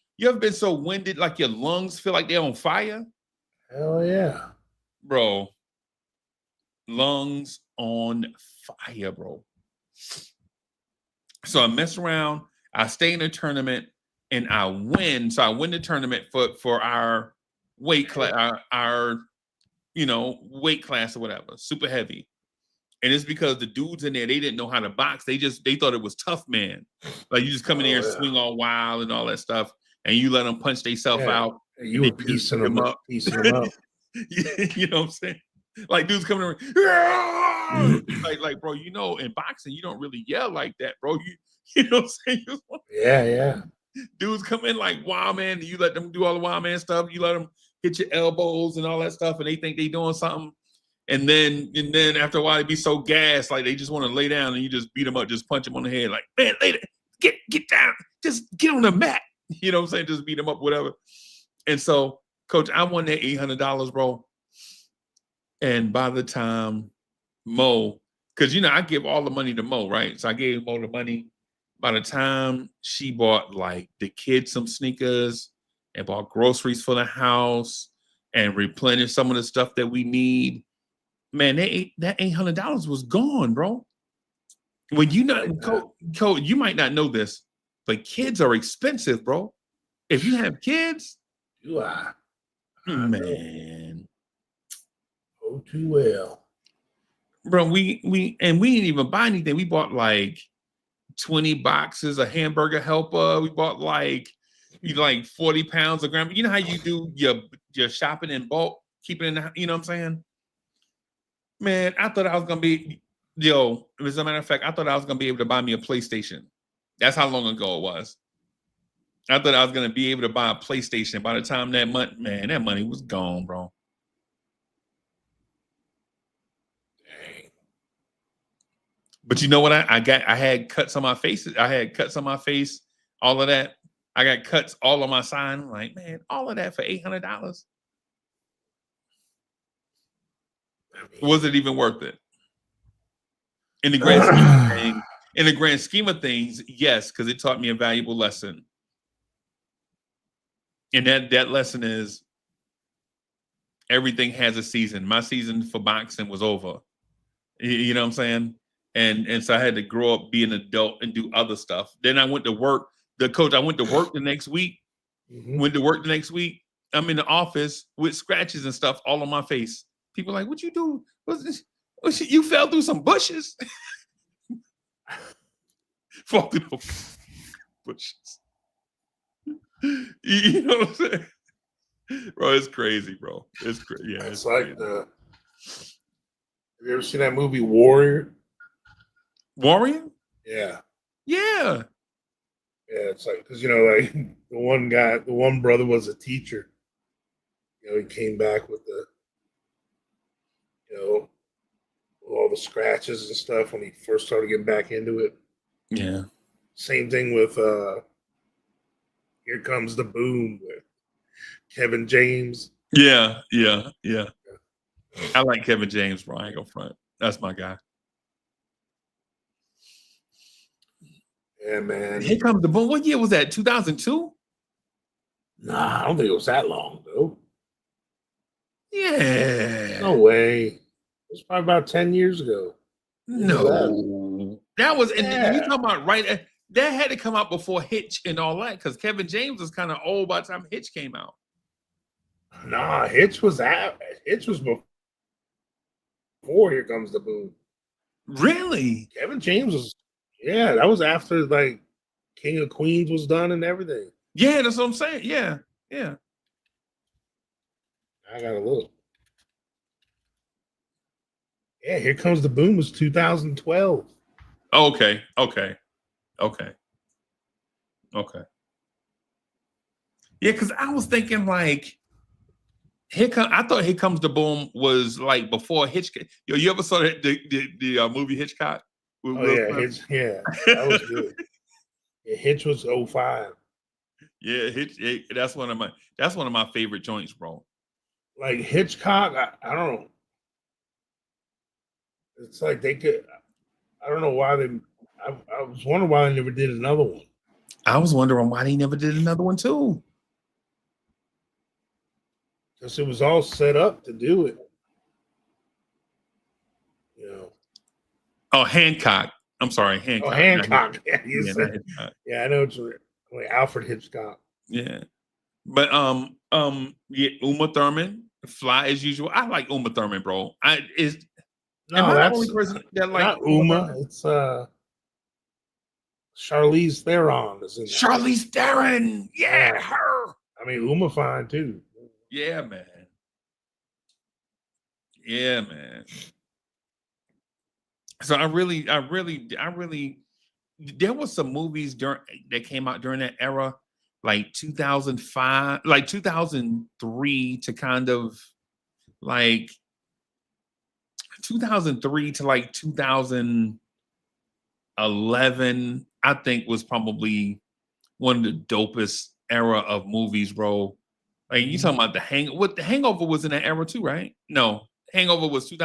so winded, like your lungs feel like they're on fire? Hell yeah. Bro. Lungs on fire, bro. So I mess around, I stay in the tournament, and I win. So I win the tournament for our weight class, our weight class or whatever, super heavy. And it's because the dudes in there, they didn't know how to box. They thought it was tough, man. Like you just come in there and swing all wild and all that stuff, and you let them punch themselves out. You were piecing them up. You know what I'm saying? Like dudes coming around, like bro, you know, in boxing, you don't really yell like that, bro. You know what I'm saying? Yeah. Dudes come in like wild man, you let them do all the wild man stuff. You let them hit your elbows and all that stuff, and they think they doing something. And then after a while, they be so gassed, like they just want to lay down, and you just beat them up, just punch them on the head, like, man, get down, just get on the mat. You know what I'm saying? Just beat them up, whatever. And so, coach, I won that $800, bro. And by the time Mo, because I give all the money to Mo, right? So I gave Mo the money. By the time she bought like the kids some sneakers and bought groceries for the house and replenished some of the stuff that we need, man, that $800 was gone, bro. When Cole, you might not know this, but kids are expensive, bro. If you have kids, you are, man. Oh, too well, bro. We didn't even buy anything. We bought like 20 boxes of Hamburger Helper. We bought like 40 pounds of grandma. You know how you do your shopping in bulk, keep it in the, you know what I'm saying? Man, I thought I was gonna be, as a matter of fact, I thought I was gonna be able to buy me a PlayStation. That's how long ago it was. I thought I was gonna be able to buy a PlayStation. By the time that money was gone, bro. Dang. But you know what? I had cuts on my face. I had cuts on my face. All of that. I got cuts all on my side. I'm like, man, all of that for $800. Was it even worth it? In the grand scheme of things, yes, because it taught me a valuable lesson. And that lesson is everything has a season. My season for boxing was over. You know what I'm saying? And so I had to grow up, be an adult, and do other stuff. Then I went to work. I went to work the next week. Went to work the next week. I'm in the office with scratches and stuff all on my face. People are like, "What you do? You fell through some bushes?" Fall through those bushes. You know what I'm saying? Bro, it's crazy, bro. It's crazy. Yeah, it's like have you ever seen that movie Warrior? Warrior? Yeah. Yeah. Yeah, it's like because like the one brother was a teacher. He came back with all the scratches and stuff when he first started getting back into it. Yeah. Same thing with Here Comes the Boom with Kevin James. Yeah. I like Kevin James, bro. I ain't gonna front. That's my guy. Yeah, man. Here Comes the Boom. What year was that? 2002? Nah, I don't think it was that long though. Yeah. No way. It was probably about 10 years ago. No. That was, and you talking about right, that had to come out before Hitch and all that, because Kevin James was kind of old by the time Hitch came out. Nah, Hitch was before Here Comes the Boom. Really? Kevin James was, that was after like King of Queens was done and everything. Yeah, that's what I'm saying. Yeah. I gotta look. Yeah, Here Comes the Boom was 2012. Okay. Yeah, because I was thinking like, I thought Here Comes the Boom was like before Hitchcock. You ever saw the movie Hitchcock? Hitch, that was good. Hitch was 05. Yeah, Hitch. That's one of my favorite joints, bro. Like Hitchcock, I don't know. It's like they could. I don't know why they. I was wondering why they never did another one. I was wondering why they never did another one too. Because it was all set up to do it. Oh, Hancock. I'm sorry, Hancock. Oh, Hancock. Yeah, I know it's like Alfred Hitchcock. Yeah, but Uma Thurman, Fly as Usual. I like Uma Thurman, bro. Am I the only person that like not Uma? It's Charlize Theron is in that. Charlize Theron. Yeah, her. I mean, Uma fine too. Yeah, man. So I really, there was some movies that came out during that era, like 2005, like 2003 to kind of like 2003 to like 2011, I think was probably one of the dopest era of movies, bro. Like you talking about the Hangover was in that era too, right? No, Hangover was 8,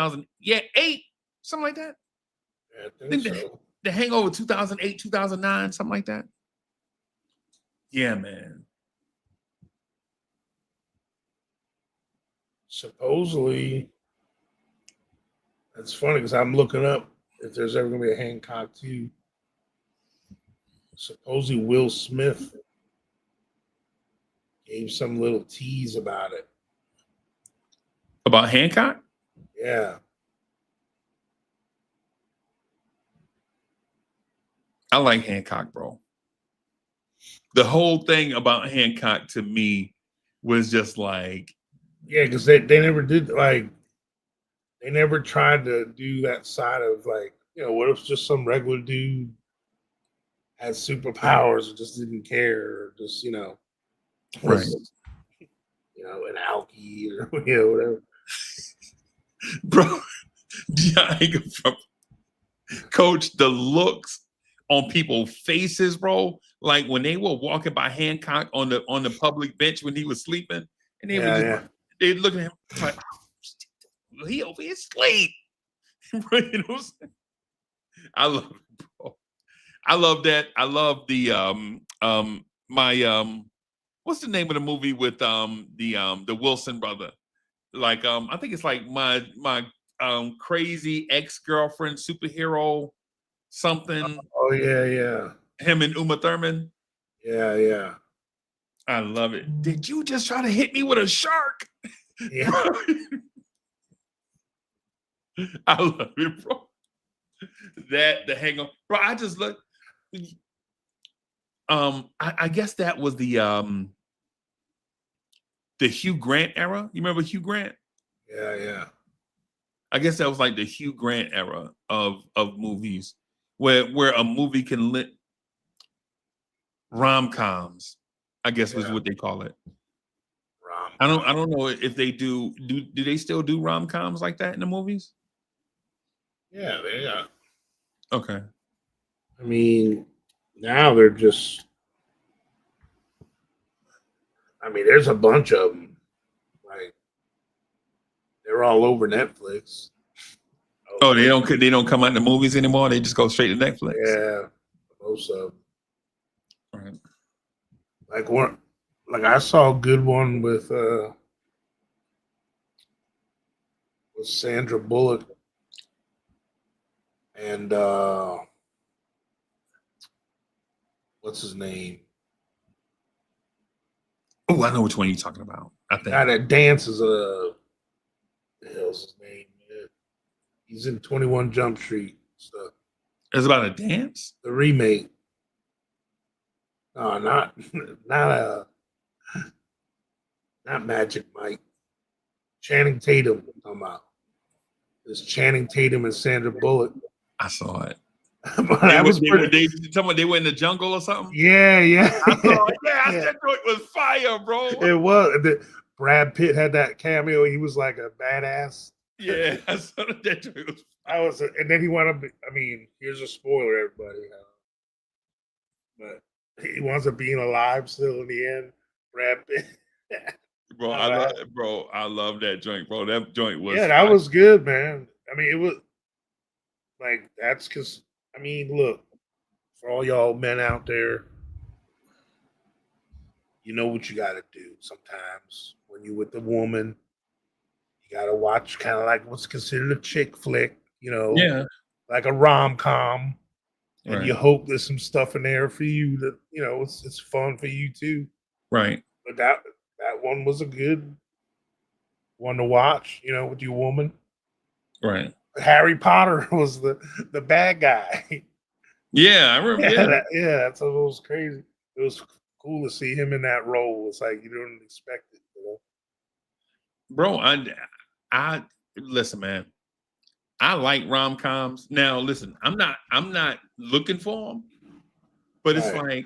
something like that. Yeah, I think so. The Hangover 2008, 2009, something like that. Yeah, man. Supposedly, that's funny because I'm looking up if there's ever going to be a Hancock 2. Supposedly, Will Smith gave some little tease about it. About Hancock? Yeah. I like Hancock, bro. The whole thing about Hancock to me was just like, yeah, because they never did they never tried to do that side of like, what if just some regular dude had superpowers or just didn't care or just, right. An alky or whatever. Bro, Coach, the looks on people's faces, bro. Like when they were walking by Hancock on the public bench when he was sleeping, and they were they looking at him like, oh, he over here asleep. You know what I'm saying? I love it, bro. I love that. I love the what's the name of the movie with the Wilson brother? Like I think it's like my crazy ex-girlfriend superhero something. Oh yeah. Him and Uma Thurman. Yeah. I love it. Did you just try to hit me with a shark? Yeah. I love it, bro. That the hang on, bro. I just look. I guess that was the Hugh Grant era. You remember Hugh Grant? Yeah. I guess that was like the Hugh Grant era of movies, where a movie can rom-coms, I guess was what they call it. I don't know if they do they still do rom-coms like that in the movies? Yeah, they are. Okay. I mean, now they're just. I mean, there's a bunch of them. Like they're all over Netflix. Oh, they don't come out in the movies anymore. They just go straight to Netflix. Yeah, most of them. Right. Like I saw a good one with Sandra Bullock and what's his name? Oh, I know which one you're talking about. I think Guy that dances. The hell's his name? Yeah. He's in 21 Jump Street stuff. It's about a dance. The remake. No, not Magic Mike. Channing Tatum. I'm talking about. It's Channing Tatum and Sandra Bullock. I saw it. They were in the jungle or something. Yeah. I saw it. Yeah, that joint was fire, bro. It was. Brad Pitt had that cameo. He was like a badass. Yeah, I saw that joint was. And then he wound up. I mean, here's a spoiler, everybody. But he winds up being alive still in the end. Brad Pitt. Bro, I love that joint, bro. That joint was that was good, man. I mean, it was like that's because I mean, look, for all y'all men out there, you know what you got to do. Sometimes when you're with the woman, you got to watch kind of like what's considered a chick flick, like a rom-com, and you hope there's some stuff in there for you that it's fun for you too, right? But that one was a good one to watch, with your woman. Right. Harry Potter was the bad guy. Yeah, I remember. It was crazy. It was cool to see him in that role. It's like you don't expect it, Bro, I listen, man. I like rom-coms. Now, listen, I'm not looking for them, but it's like,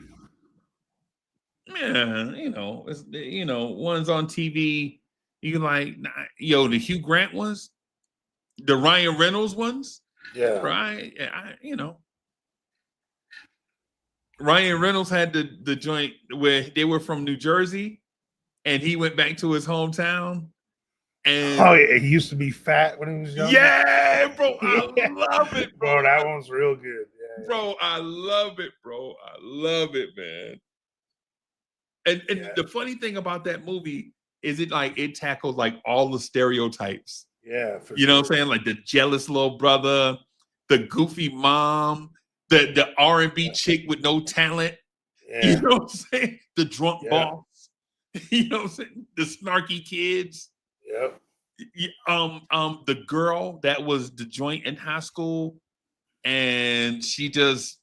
man, it's ones on TV. You like, the Hugh Grant ones, the Ryan Reynolds ones, right? Ryan Reynolds had the joint where they were from New Jersey, and he went back to his hometown. And he used to be fat when he was young. Yeah, bro, I love it, bro. That one's real good. Yeah, bro, I love it, bro. I love it, man. And the funny thing about that movie is it tackles like all the stereotypes. Yeah, you know what I'm saying? Like the jealous little brother, the goofy mom, the R&B chick with no talent. Yeah. You know what I'm saying? The drunk boss. You know what I'm saying? The snarky kids. Yep. The girl that was the joint in high school, and she just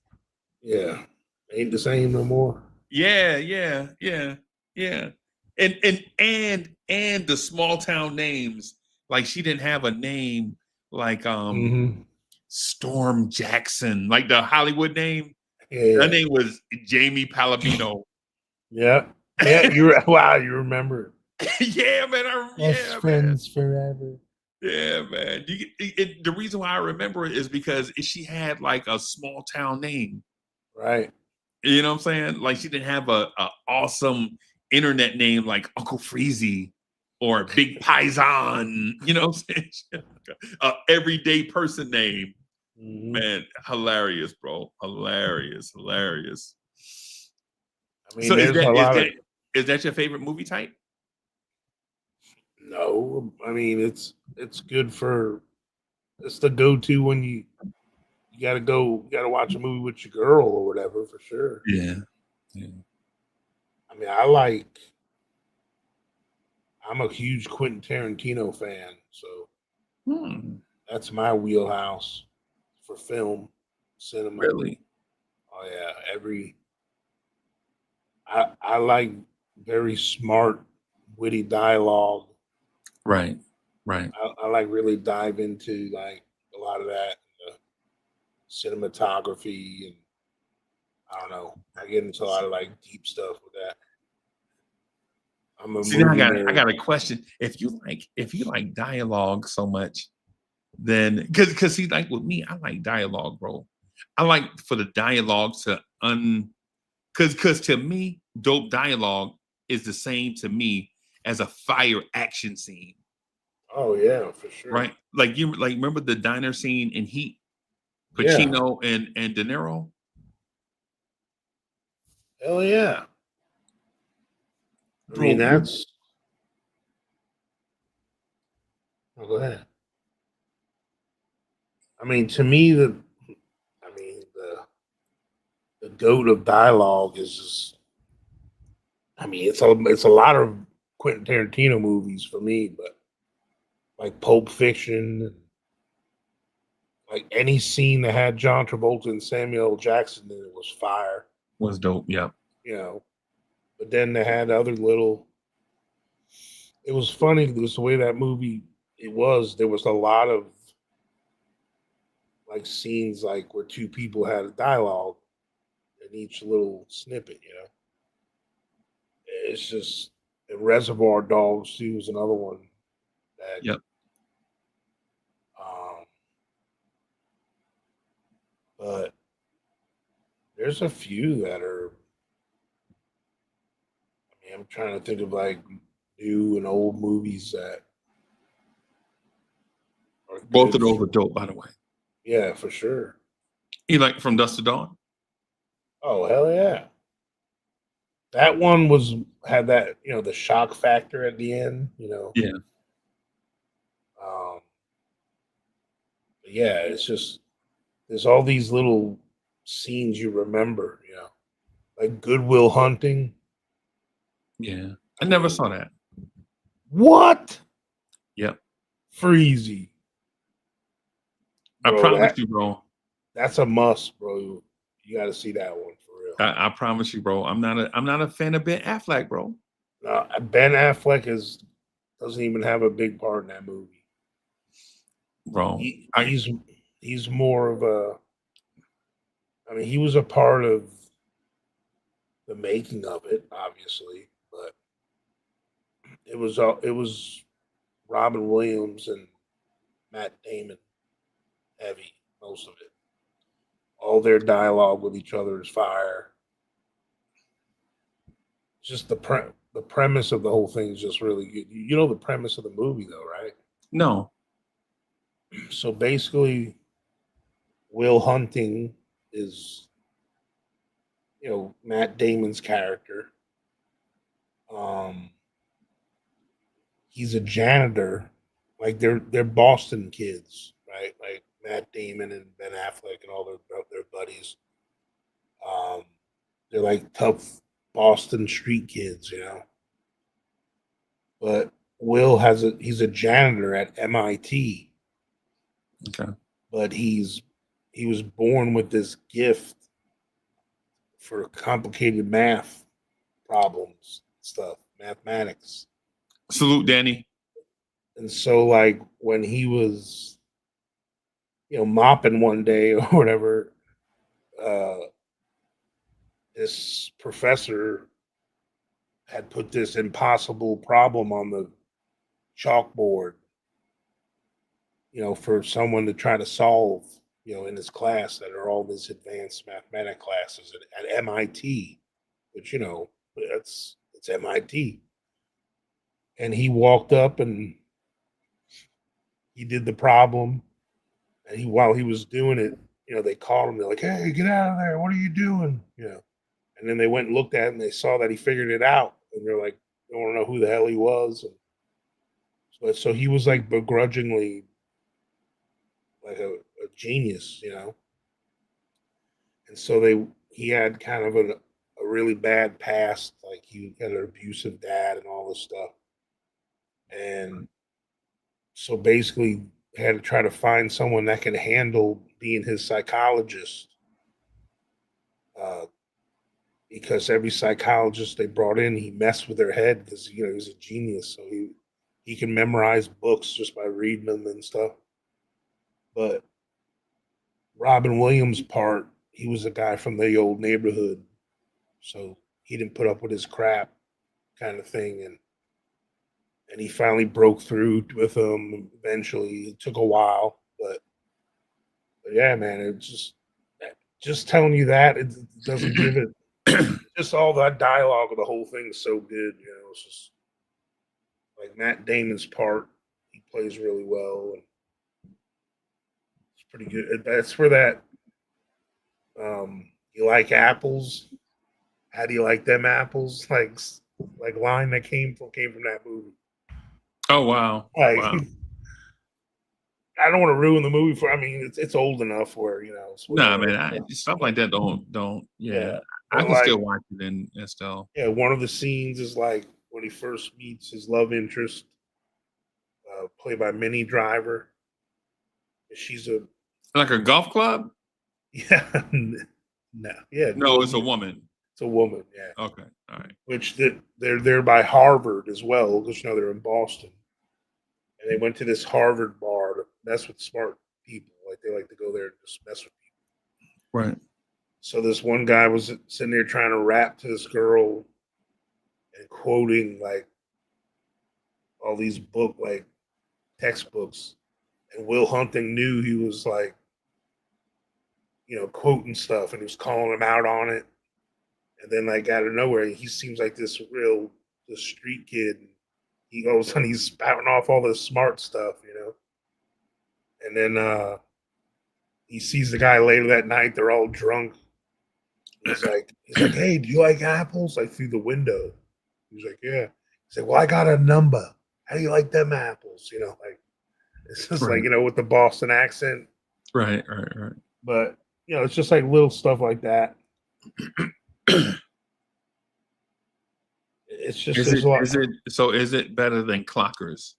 ain't the same no more. Yeah. And the small town names, like she didn't have a name like Storm Jackson, like the Hollywood name. Yeah. Her name was Jamie Palomino. Yeah, you remember it. Yeah, man. Best friends forever. Yeah, man. The reason why I remember it is because she had like a small town name. Right. You know what I'm saying? Like she didn't have a awesome internet name like Uncle Freezy or Big Paisan. You know what I'm saying? A everyday person name. Mm-hmm. Man, hilarious, bro. Hilarious. I mean, so Is that your favorite movie type? No, I mean it's good for it's the go-to when you gotta watch a movie with your girl or whatever for sure. Yeah. Yeah. I mean, I'm a huge Quentin Tarantino fan, so Hmm. that's my wheelhouse for film, cinema. Really? Oh yeah, I like very smart, witty dialogue. Right. Right. I like really dive into like a lot of that cinematography and I don't know. I get into a lot of like deep stuff with that. I'm a See, now movie I nerd. got a question. If you like dialogue so much, then because see, like with me, I like dialogue, bro. I like for the dialogue to because to me, dope dialogue is the same to me as a fire action scene, Oh yeah, for sure. right? Like you like remember the diner scene in Heat, Yeah, Pacino and De Niro, hell yeah. I mean bro. that's. Oh, go ahead. I mean to me the goat of dialogue is just. I mean it's a lot of Quentin Tarantino movies for me, but like Pulp Fiction, like any scene that had John Travolta and Samuel L. Jackson in it was fire. Was dope. Yeah. You know, but then they had other little. It was funny just the way that movie it was. There was a lot of like scenes like where two people had a dialogue in each little snippet. You know, it's just and Reservoir Dogs too was another one that. Yep. Um, but there's a few that are. I mean, I'm trying to think of like new and old movies that are Both good. of those are dope, by the way. Yeah, for sure. You like From Dusk to Dawn? Oh hell yeah! That one was had that the shock factor at the end. Yeah. Um, but yeah, it's just there's all these little scenes you remember. Like Goodwill Hunting. Yeah. I I never mean, saw that. what Yep. Freezy, I bro? promise you, bro. That's a must, bro. You got to see that one for real. I promise you, bro. I'm not a fan of Ben Affleck, bro. Ben Affleck doesn't even have a big part in that movie. Bro. He I he's more of a. I mean, he was a part of the making of it, obviously, but it was Robin Williams and Matt Damon heavy most of it. All their dialogue with each other is fire. Just the premise of the whole thing is just really good. You know the premise of the movie though, right? no. So basically, Will Hunting is Matt Damon's character. Um, he's a janitor. Like they're Boston kids, right? Like Matt Damon and Ben Affleck and all their buddies. Um, they're like tough Boston street kids. But he's a janitor at MIT, Okay. but he was born with this gift for complicated math problems stuff, mathematics. Salute, Danny. And so like when he was mopping one day or whatever, uh this professor had put this impossible problem on the chalkboard, for someone to try to solve, in his class that are all these advanced mathematic classes at MIT, which it's MIT. And he walked up and he did the problem, and while he was doing it, they called him. They're like, "Hey, get out of there! What are you doing?" And then they went and looked at it and they saw that he figured it out. and they're like, they don't know who the hell he was. And so he was like begrudgingly like a genius, you know. And so he had kind of a really bad past, like he had an abusive dad and all this stuff. And so basically had to try to find someone that can handle being his psychologist. Uh, because every psychologist they brought in, he messed with their head because you know he was a genius, so he can memorize books just by reading them and stuff. But Robin Williams' part, he was a guy from the old neighborhood, so he didn't put up with his crap, kind of thing, and he finally broke through with him. Eventually, it took a while, but yeah, man, it's just telling you that it doesn't give it. Just all that dialogue of the whole thing is so good, you know. It's just like Matt Damon's part, he plays really well, and it's pretty good. That's where that you like apples? How do you like them apples? Like line that came from that movie. Oh wow, Like wow. I don't want to ruin the movie for. I mean, it's old enough where you know. It's Nah, whatever. man, stuff like that don't. Yeah, Yeah, I but can still like watch it and still. yeah, one of the scenes is like when he first meets his love interest, played by Minnie Driver. She's a Like a golf club? yeah, no, yeah, No, it's a woman. it's a woman, yeah. Okay, all right. Which they're there by Harvard as well, because you know they're in Boston, and they went to this Harvard bar to mess with smart people. Like they like to go there and just mess with people. Right. So this one guy was sitting there trying to rap to this girl and quoting like all these like textbooks, and Will Hunting knew he was like, you know, quoting stuff, and he was calling him out on it. And then like out of nowhere, he seems like this street kid. He goes and he's spouting off all this smart stuff, you know. And then he sees the guy later that night. They're all drunk. He's like, hey, do you like apples? Like through the window. He's like, yeah. He's like, well, I got a number. How do you like them apples? You know, like it's just Right. like, you know, with the Boston accent. Right. But you know, it's just like little stuff like that. It's just is it better than Clockers?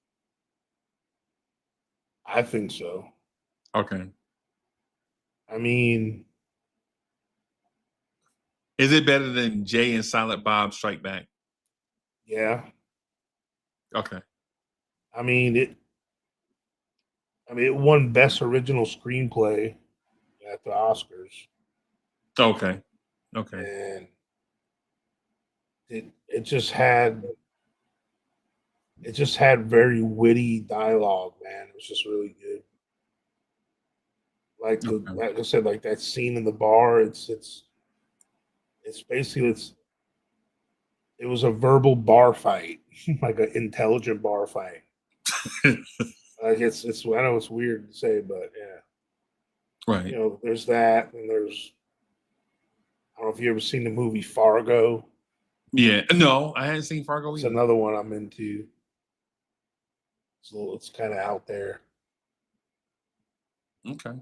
I think so. Okay. I mean, Is it better than Jay and Silent Bob Strike Back? yeah. Okay. I mean it won Best Original Screenplay at the Oscars. Okay. And it just had very witty dialogue, man. It was just really good. Like I said, like that scene in the bar, it's basically it was a verbal bar fight, like an intelligent bar fight. Like it's I know it's weird to say, but yeah. Right. You know, there's that, and there's I don't know if you ever seen the movie Fargo. Yeah. No, I hadn't seen Fargo It's either. another one I'm into. It's kind of out there. Okay.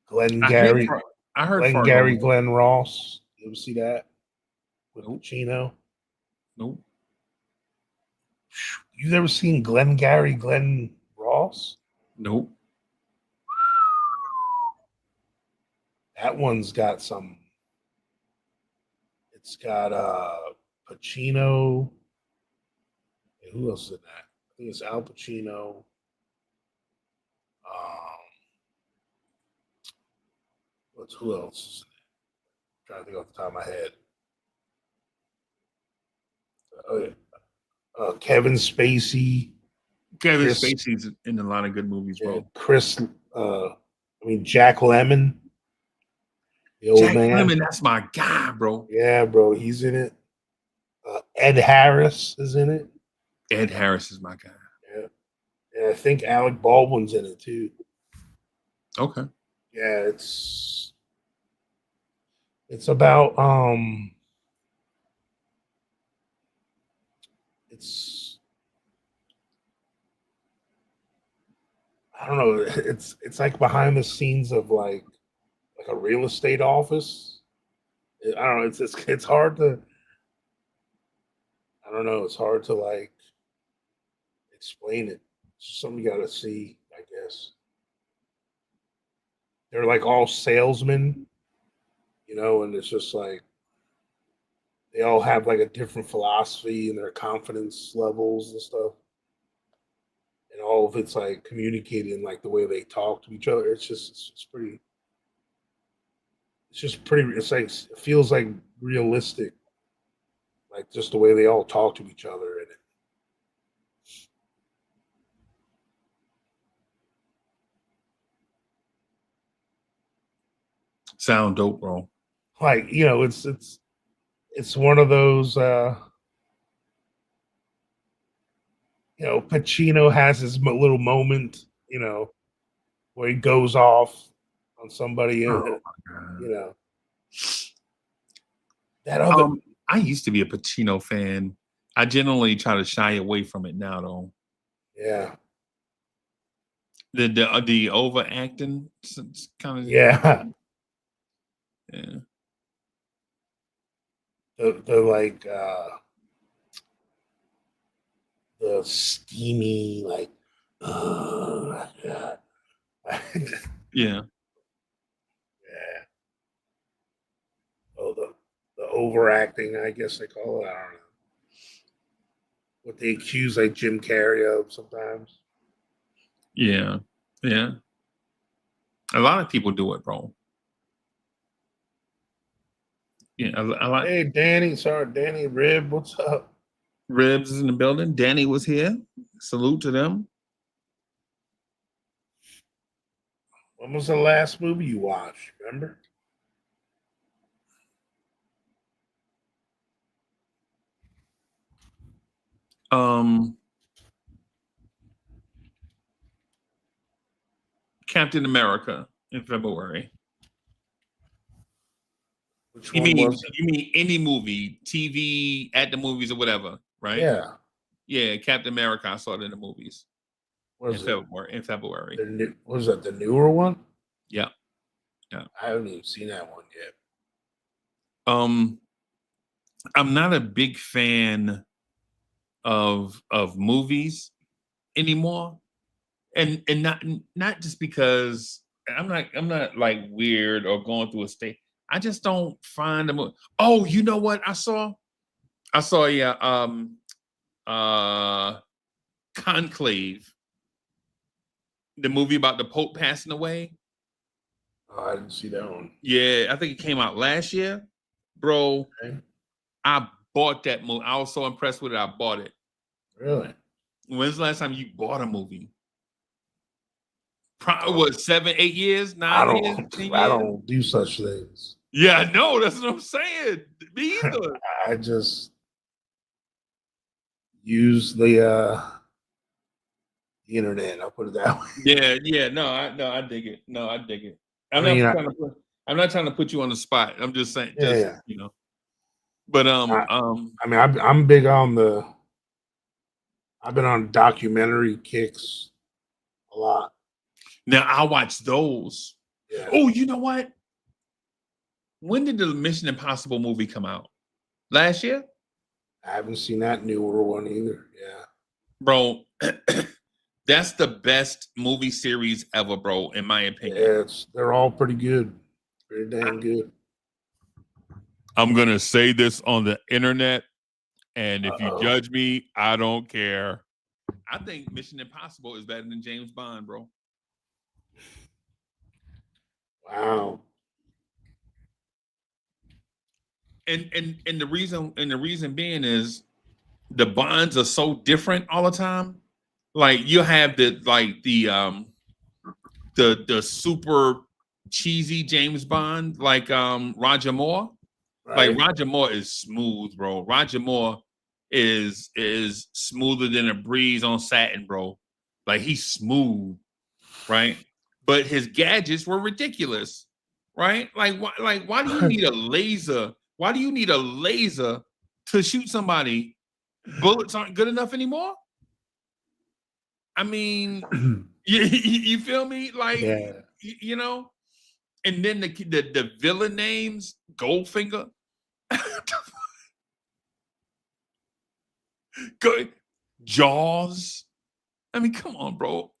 Glenn I heard Fargo. Glenn Ross. You ever see that with Pacino? Nope. You ever seen Glenn Ross? Nope. That one's got some. It's got Pacino. Who else is in that? I think it's Al Pacino. Who else is in it? I'm trying to think off the top of my head. Oh yeah. Kevin Spacey. Kevin Spacey's in a lot of good movies, bro. Jack Lemmon. The old Jack man. Lemmon, that's my guy, bro. Yeah, bro, he's in it. Ed Harris is in it. Ed Harris is my guy. Yeah. And I think Alec Baldwin's in it too. Okay. Yeah, it's about it's I don't know. It's like behind the scenes of like a real estate office. I don't know. It's hard to. I don't know. It's hard to like explain it. It's just something you got to see, I guess. They're like all salesmen, and it's just like they all have like a different philosophy and their confidence levels and stuff. And all of it's like communicated in like the way they talk to each other. It's pretty. It's just pretty. It's like it feels like realistic, like just the way they all talk to each other and Sound dope, bro. like it's one of those. Pacino has his little moment, where he goes off on somebody, Oh my God. That other. I used to be a Pacino fan. I generally try to shy away from it now, though. Yeah. The overacting kind of Yeah. yeah. The like the steamy like yeah. Yeah. Yeah. Oh, the overacting, I guess they call it. I don't know. What they accuse like Jim Carrey of sometimes. Yeah. Yeah. A lot of people do it, bro. Yeah, a lot. Hey, Danny Rib, what's up? Ribs is in the building. Danny was here. Salute to them. When was the last movie you watched? Remember? Captain America in February. Which You one mean was it? you mean any movie, TV, at the movies or whatever, right? Yeah. Yeah, Captain America. I saw it in the movies What in is it? February. In February. Was that the newer one? Yeah. Yeah. I haven't even seen that one yet. I'm not a big fan of movies anymore. And not just because I'm not like weird or going through a state. I just don't find them. Oh, you know what I saw? Conclave, the movie about the Pope passing away. Oh, I didn't see that one. Yeah, I think it came out last year, bro. Okay. I bought that movie. I was so impressed with it. I bought it. Really? When's the last time you bought a movie? What, 7, 8 years, 9 years, 10 years? I don't do such things. Yeah, I know. That's what I'm saying. Me either. I just use the internet. I'll put it that way. Yeah. No, I dig it. No, I dig it. I'm not trying to put you on the spot. I'm just saying, But I'm big on I've been on documentary kicks a lot. Now I watch those. Yeah. Oh, you know what? When did the Mission Impossible movie come out? Last year? I haven't seen that newer one either. Yeah. Bro, that's the best movie series ever, bro, in my opinion. Yeah, they're all pretty good. Pretty damn good. I'm going to say this on the internet, and if you judge me, I don't care. I think Mission Impossible is better than James Bond, bro. Wow. And the reason being is the Bonds are so different all the time. Like you have the super cheesy James Bond, like Roger Moore. Right. Like Roger Moore is smooth, bro. Roger Moore is smoother than a breeze on satin, bro. Like he's smooth, right? But his gadgets were ridiculous, right? Like why do you need a laser? Why do you need a laser to shoot somebody bullets aren't good enough anymore. I mean, you feel me? Like, Yeah. you know, and then the villain names, Goldfinger, Jaws. I mean, come on, bro.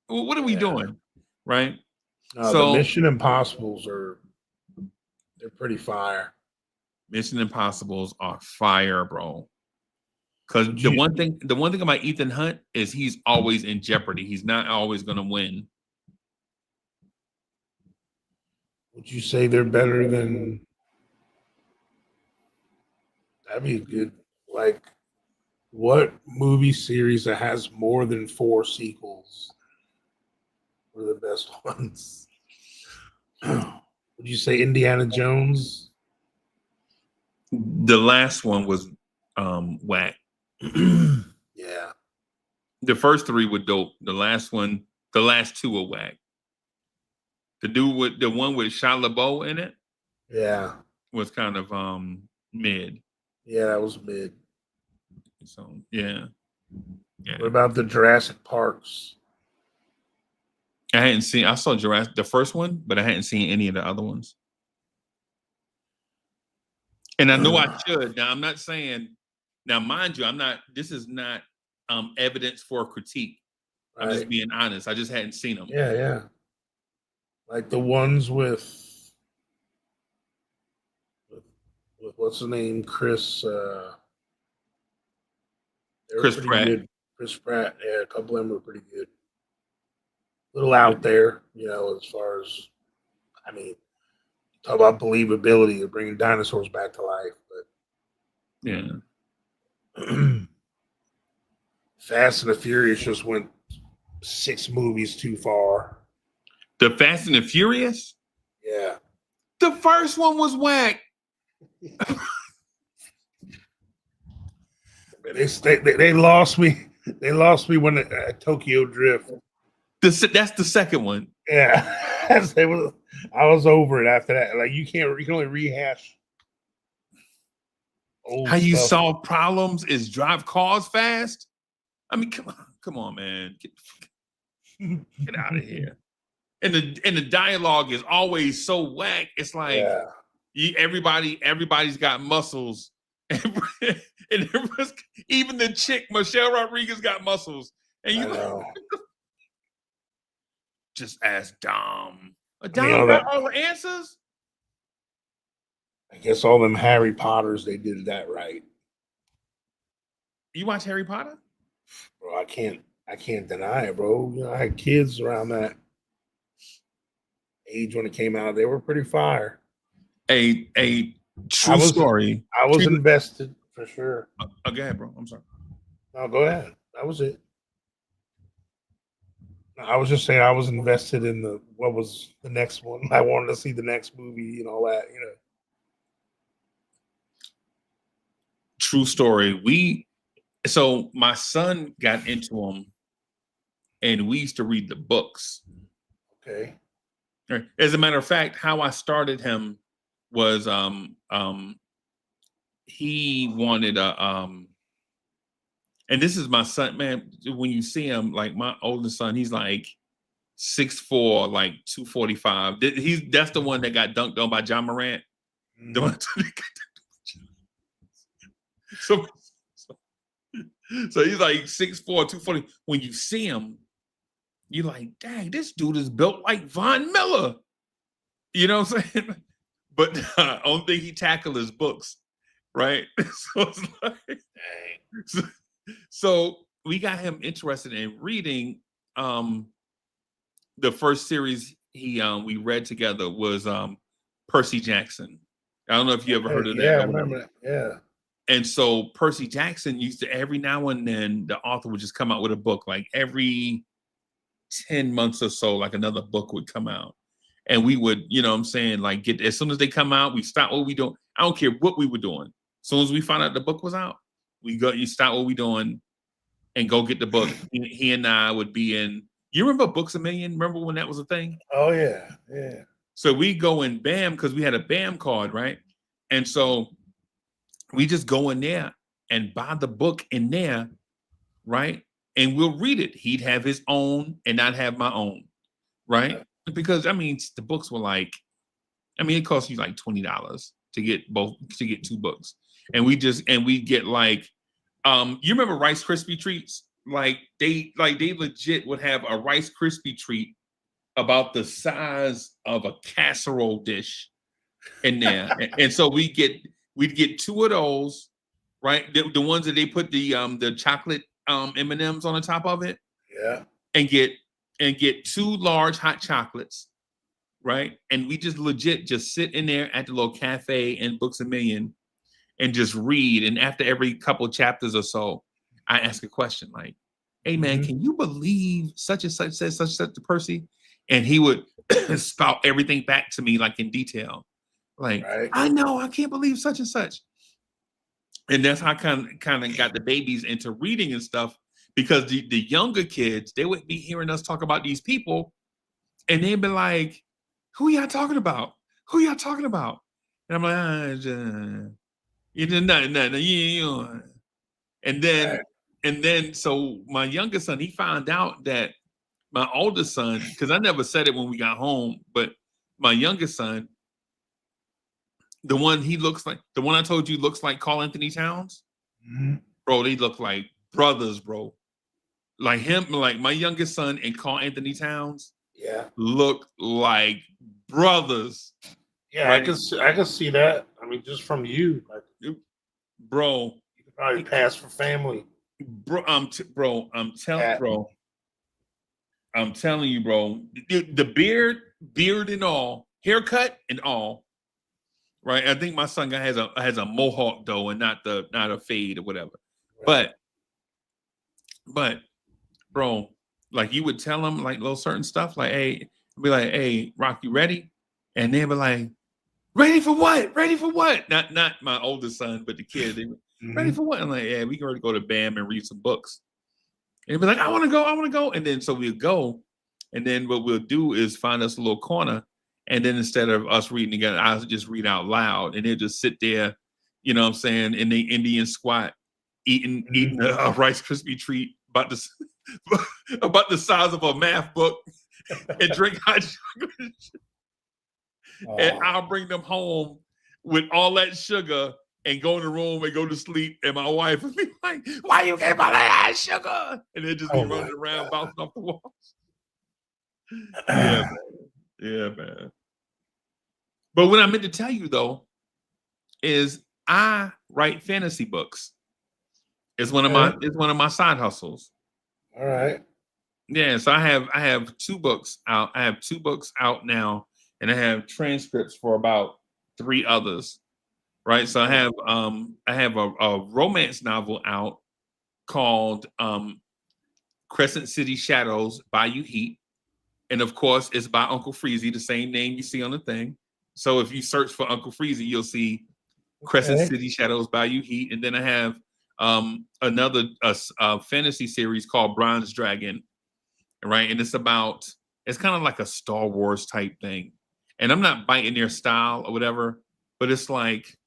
What are we doing? Right? No, So the Mission Impossibles they're pretty fire. Mission Impossibles are fire, bro. Because the one thing about Ethan Hunt is he's always in jeopardy. He's not always gonna win. Would you say they're better than? That'd be good. Like, what movie series that has more than 4 sequels were the best ones? Would you say Indiana Jones? The last one was whack. Yeah. The first 3 were dope. The last 2 were whack. The one with Shia LaBeouf in it, Yeah. was kind of mid. Yeah, that was mid. So yeah. What about the Jurassic Parks? I saw Jurassic, the first one, but I hadn't seen any of the other ones. And I know I should. Now I'm not saying, now mind you, this is not evidence for critique. I'm just being honest. I just hadn't seen them. Yeah. Like the ones with what's the name? Chris Pratt. Good. Chris Pratt. Yeah, a couple of them were pretty good. A little out there, as far as, I mean, talk about believability of bringing dinosaurs back to life, but yeah. Fast and the Furious just went 6 movies too far. The Fast and the Furious? Yeah. The first one was whack. They lost me. They lost me when Tokyo Drift. That's the second one. Yeah. I was over it after that. Like, you can only rehash old How you stuff. solve problems is drive cars fast. I mean, come on, man. Get out of here. And the dialogue is always so whack. It's like everybody's got muscles. And even the chick, Michelle Rodriguez, got muscles. And you just ask Dom. Dom got all the answers? I guess all them Harry Potters, they did that right. You watch Harry Potter? Bro, I can't deny it, bro. I had kids around that age when it came out. They were pretty fire. A true story. I was invested for sure. Go ahead, bro. I'm sorry. No, go ahead. That was it. I was just saying I was invested in what was the next one. I wanted to see the next movie and all that, True story. So my son got into them, and we used to read the books. Okay. As a matter of fact, how I started him was he wanted and this is my son, man. When you see him, like my oldest son, he's like 6'4", like 245. That's the one that got dunked on by John Morant. Mm-hmm. So he's like 6'4", 240. When you see him, you're like, dang, this dude is built like Von Miller. You know what I'm saying? But the only thing he tackled is books, right? So it's like, dang. So we got him interested in reading. The first series we read together was Percy Jackson. I don't know if you ever heard of that. Yeah, I remember that. Yeah. And so Percy Jackson used to, every now and then, the author would just come out with a book. Like every 10 months or so, like another book would come out. And we would, like as soon as they come out, we stop what we doing. I don't care what we were doing. As soon as we found out the book was out, you stop what we doing and go get the book. He and I would be in, you remember Books A Million? Remember when that was a thing? Oh, yeah. Yeah. So we go in BAM because we had a BAM card, right? And so we just go in there and buy the book in there, right? And we'll read it. He'd have his own and not have my own, right? Because I mean, the books were like, I mean, it cost you like $20 to get two books, and we get like, you remember Rice Krispie treats? Like they legit would have a Rice Krispie treat about the size of a casserole dish in there, and so we'd get two of those, right? The ones that they put the chocolate M&Ms on the top of it, Yeah, and get two large hot chocolates, right? And we just legit just sit in there at the little cafe in Books A Million and just read. And after every couple chapters or so, I ask a question like, "Hey man, can you believe such and such said such and such to Percy?" And he would spout everything back to me like in detail. Like, right. I know, I can't believe such and such. And that's how I kind of got the babies into reading and stuff, because the younger kids, they would be hearing us talk about these people, and they'd be like, "Who y'all talking about? Who y'all talking about?" And I'm like, you did nothing. And then so my youngest son, he found out that my oldest son, because I never said it when we got home, but my youngest son, the one I told you looks like Carl Anthony Towns, bro, they look like brothers, bro. Like him, like my youngest son and Carl Anthony Towns, look like brothers. Yeah, right? I can see that. I mean, just from you, like, bro, you could probably pass for family. Bro, I'm telling you, bro. The beard and all, haircut and all, right? I think my son guy has a mohawk though, and not a fade or whatever. Right. But, bro, like you would tell him like little certain stuff, like, "Hey," be like, "Hey, Rock, you ready?" And they'd be like, "Ready for what? Ready for what?" Not my oldest son, but the kid. They were, "Ready for what?" I'm like, "Yeah, we can already go to BAM and read some books." And they'd be like, I want to go. And then so we'll go. And then what we'll do is find us a little corner. And then instead of us reading together, I'll just read out loud. And they'll just sit there, you know what I'm saying, in the Indian squat, eating a Rice Krispie treat about the size of a math book, and drink hot chocolate. And I'll bring them home with all that sugar and go in the room and go to sleep. And my wife would be like, "Why you gave all that sugar?" And they'd just be running around, bouncing off the walls. Yeah, man. Yeah, man. But what I meant to tell you though is I write fantasy books. It's one of my side hustles. All right. Yeah, so I have 2 books out. I have 2 books out now, and I have transcripts for about 3 others. Right. So I have a romance novel out called Crescent City Shadows, Bayou Heat. And of course, it's by Uncle Freezy, the same name you see on the thing. So if you search for Uncle Freezy, you'll see Crescent City Shadows, Bayou Heat. And then I have another fantasy series called Bronze Dragon. Right. And it's kind of like a Star Wars type thing. And I'm not biting their style or whatever, but it's like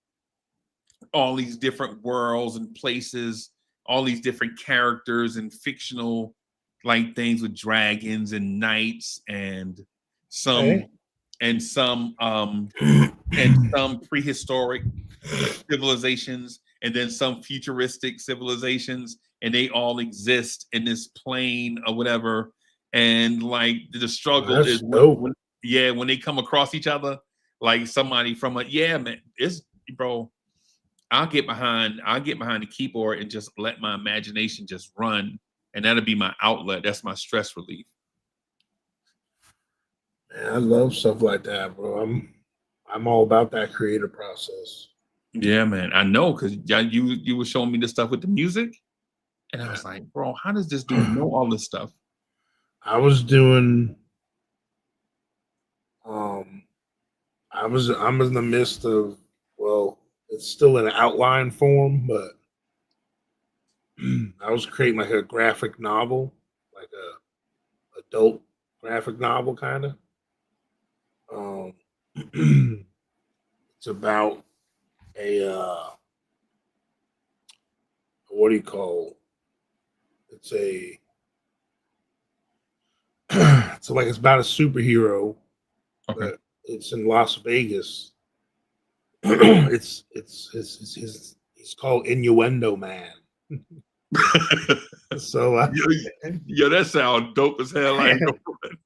all these different worlds and places, all these different characters and fictional like things with dragons and knights and some prehistoric civilizations, and then some futuristic civilizations, and they all exist in this plane or whatever. And like the struggle is when they come across each other, like somebody from it's bro. I'll get behind the keyboard and just let my imagination just run, and that'll be my outlet. That's my stress relief. Man, I love stuff like that, bro. I'm all about that creative process. Yeah, man. I know, because you were showing me the stuff with the music, and I was like, bro, how does this dude know all this stuff? I was doing I'm in the midst of, well, it's still in outline form, but I was creating like a graphic novel, like a adult graphic novel kind of. It's about what do you call? It's a so like it's about a superhero, Okay. but it's in Las Vegas. It's he's called Innuendo Man. So Yo, that sounds dope as hell. I ain't gonna front.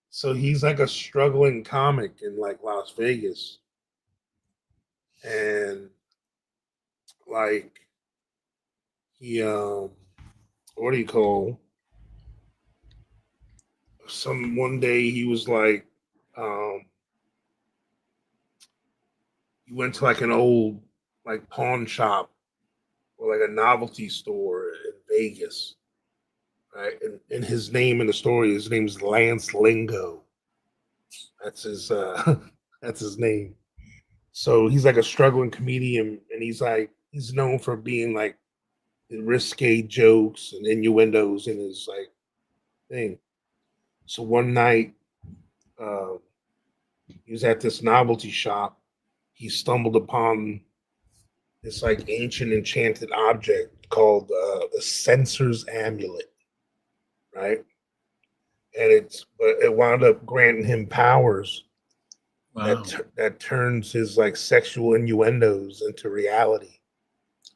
so he's like a struggling comic in like Las Vegas, and like he what do you call? Some one day he was like um he went to like an old like pawn shop or like a novelty store in Vegas, right? And his name in the story, his name's Lance Lingo. That's his that's his name. So he's like a struggling comedian, and he's known for being like risque jokes and innuendos in his like thing. So one night, uh, he was at this novelty shop. He stumbled upon this like ancient enchanted object called the Censor's Amulet, right? And but it wound up granting him powers Wow. that turns his like sexual innuendos into reality.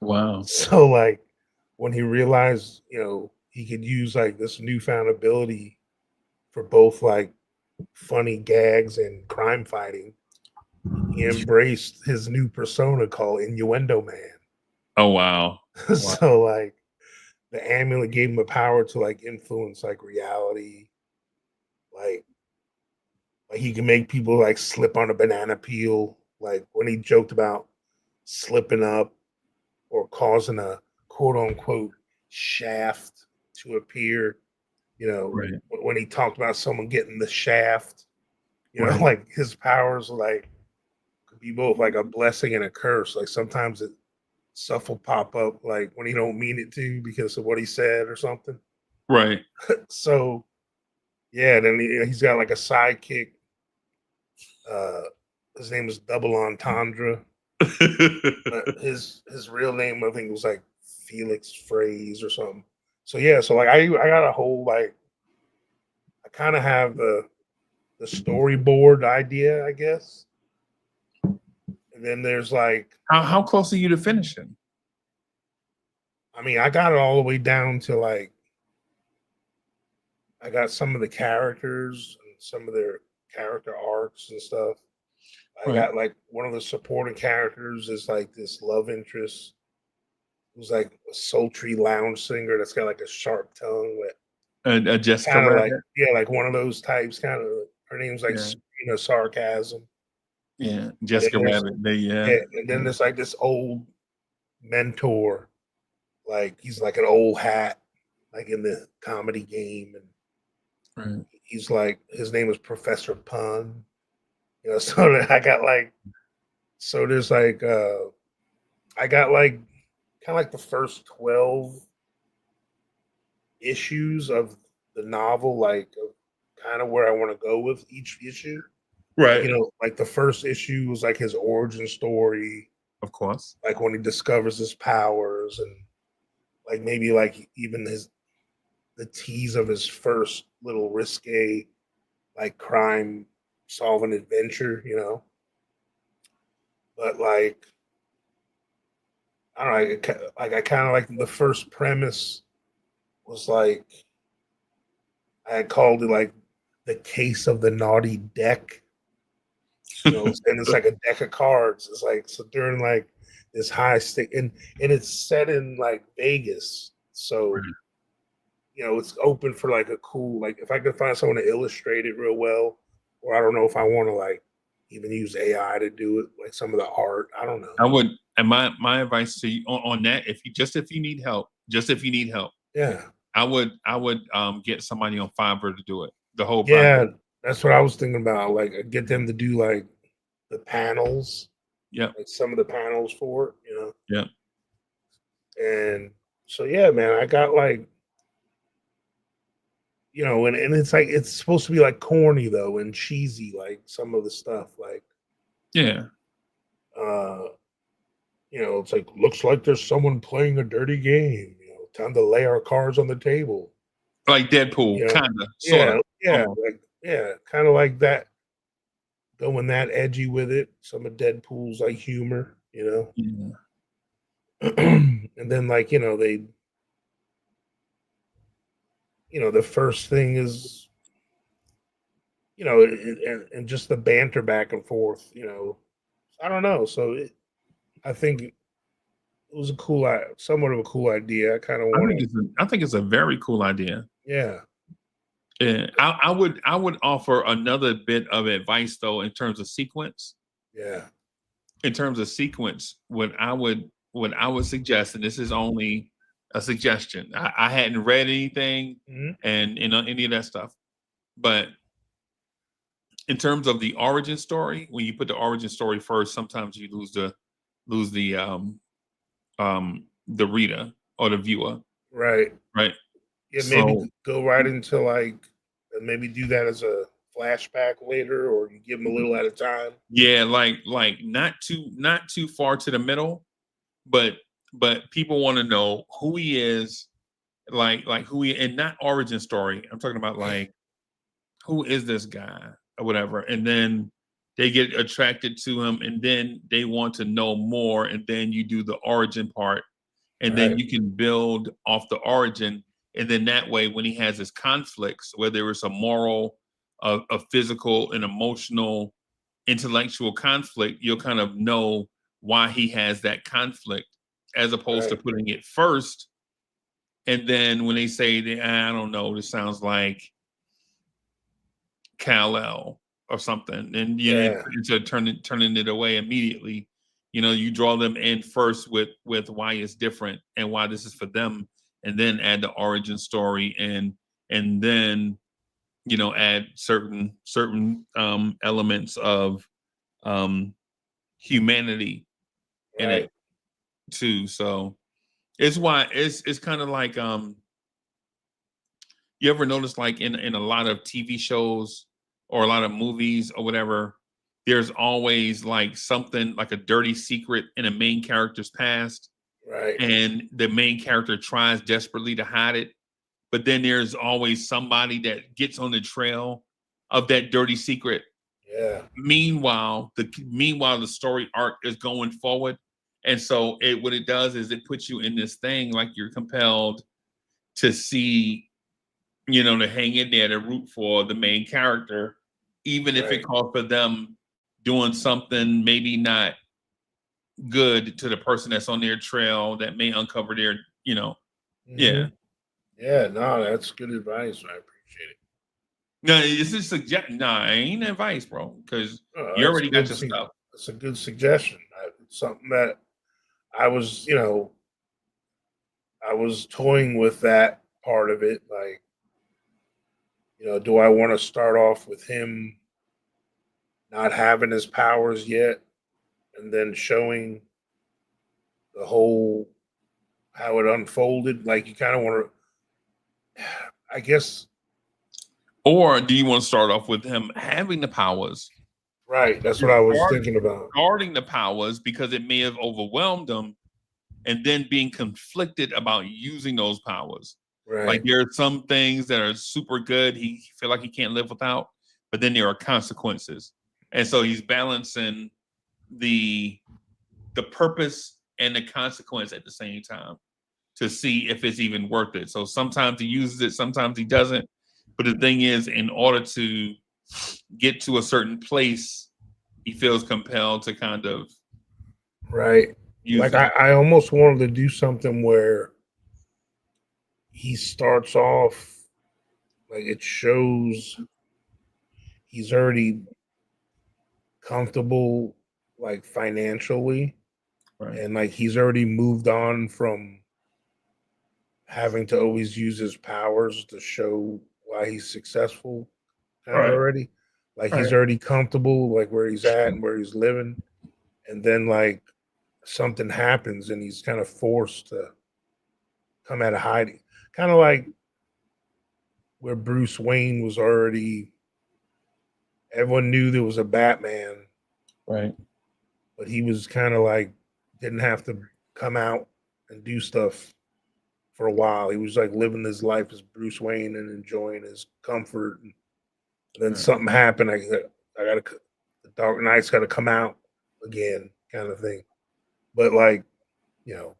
Wow. So like when he realized, he could use like this newfound ability for both like funny gags and crime fighting, he embraced his new persona called Innuendo Man. Oh wow. So like the amulet gave him the power to like influence like reality, like he can make people like slip on a banana peel, like when he joked about slipping up or causing a quote unquote shaft to appear, Right. when he talked about someone getting the shaft, Right. like his powers like could be both like a blessing and a curse. Like sometimes stuff will pop up like when he don't mean it to because of what he said or something. Right. So yeah, then he's got like a sidekick. Uh, his name is Double Entendre. But his real name I think was like Felix Phrase or something. So yeah, so like I got a whole like I kind of have the storyboard idea, I guess. And then there's like how close are you to finishing? I mean, I got it all the way down to like I got some of the characters and some of their character arcs and stuff. I Right. got like one of the supporting characters is like this love interest who's like a sultry lounge singer that's got like a sharp tongue with Jessica kind of like Rabbit. like one of those types. Kind of her name's like Yeah. Sarcasm. Yeah. And then Jessica Rabbit. yeah, and then there's like this old mentor, like he's like an old hat, like in the comedy game, and Right. he's like his name is Professor Pun. So I got like so there's like I got like kind of like the first 12 issues of the novel, like kind of where I want to go with each issue. Like, Right. like the first issue was like his origin story, Of course. like when he discovers his powers, and like maybe like even the tease of his first little risque like crime solving adventure. But like I don't know, like I kind of like the first premise was like I had called it like the case of the naughty deck. And it's like a deck of cards. It's like so during like this high stick and it's set in like Vegas. So Right. It's open for like a cool like if I could find someone to illustrate it real well, or I don't know if I want to like even use AI to do it, like some of the art. I don't know. I would, and my advice to you on that, if you need help, Yeah. I would get somebody on Fiverr to do it. The whole Yeah, project. that's what I was thinking about. Like get them to do like the panels, Yeah. like some of the panels for it. Yeah. And so yeah, man, I got like and it's like it's supposed to be like corny though and cheesy, like some of the stuff, like Yeah. uh it's like looks like there's someone playing a dirty game. Time to lay our cards on the table. Like Deadpool, You know, kind of, sort yeah, of. yeah, kind of like that. Going that edgy with it. Some of Deadpool's like humor, Yeah. and then like they, the first thing is and just the banter back and forth. I don't know. So I think it was somewhat of a cool idea. I kind of want to. I think it's a very cool idea. Yeah. Yeah, I would offer another bit of advice though in terms of sequence. Yeah. In terms of sequence, what I would suggest, and this is only a suggestion. I hadn't read anything and any of that stuff, but in terms of the origin story, when you put the origin story first, sometimes you lose the reader or the viewer. Right. Right. Yeah, maybe go right into and maybe do that as a flashback later, or you give them a little at a time. Yeah, like not too far to the middle, but people want to know who he is, like who he, and not origin story. I'm talking about like who is this guy or whatever, and then they get attracted to him, and then they want to know more, and then you do the origin part, and then you can build off the origin, and then that way, when he has his conflicts, whether it's a moral, a physical, an emotional, intellectual conflict, you'll kind of know why he has that conflict, as opposed to putting it first. And then when they say, I don't know, this sounds like Kal-El or something, and instead of turning it away immediately, you draw them in first with why it's different and why this is for them, and then add the origin story, and then add certain elements of humanity in it too. So it's why it's kind of like you ever notice like in a lot of TV shows or a lot of movies or whatever, there's always like something like a dirty secret in a main character's past, right? And the main character tries desperately to hide it, but then there's always somebody that gets on the trail of that dirty secret. Yeah. Meanwhile, the story arc is going forward, and so what it does is it puts you in this thing like you're compelled to see, to hang in there to root for the main character, even if it calls for them doing something maybe not good to the person that's on their trail that may uncover their, yeah. Yeah, no, that's good advice. I appreciate it. No, it's just ain't advice, bro, because you already got your stuff. It's a good suggestion. It's something that I was, I was toying with that part of it. Like, do I want to start off with him not having his powers yet, and then showing the whole how it unfolded? Like, you kind of want to, I guess. Or do you want to start off with him having the powers? Right. That's what I was thinking about. Guarding the powers because it may have overwhelmed him, and then being conflicted about using those powers. Right. Like there are some things that are super good, he feel like he can't live without, but then there are consequences. And so he's balancing the purpose and the consequence at the same time to see if it's even worth it. So sometimes he uses it, sometimes he doesn't. But the thing is, in order to get to a certain place, he feels compelled to kind of like I almost wanted to do something where he starts off like it shows he's already comfortable like financially, and like he's already moved on from having to always use his powers to show why he's successful already. Like he's already comfortable like where he's at and where he's living, and then like something happens and he's kind of forced to come out of hiding, kind of like where Bruce Wayne was already, everyone knew there was a Batman, right? But he was kind of like didn't have to come out and do stuff for a while. He was like living his life as Bruce Wayne and enjoying his comfort. And then something happened. I got to, the Dark Knight's got to come out again, kind of thing. But like, you know,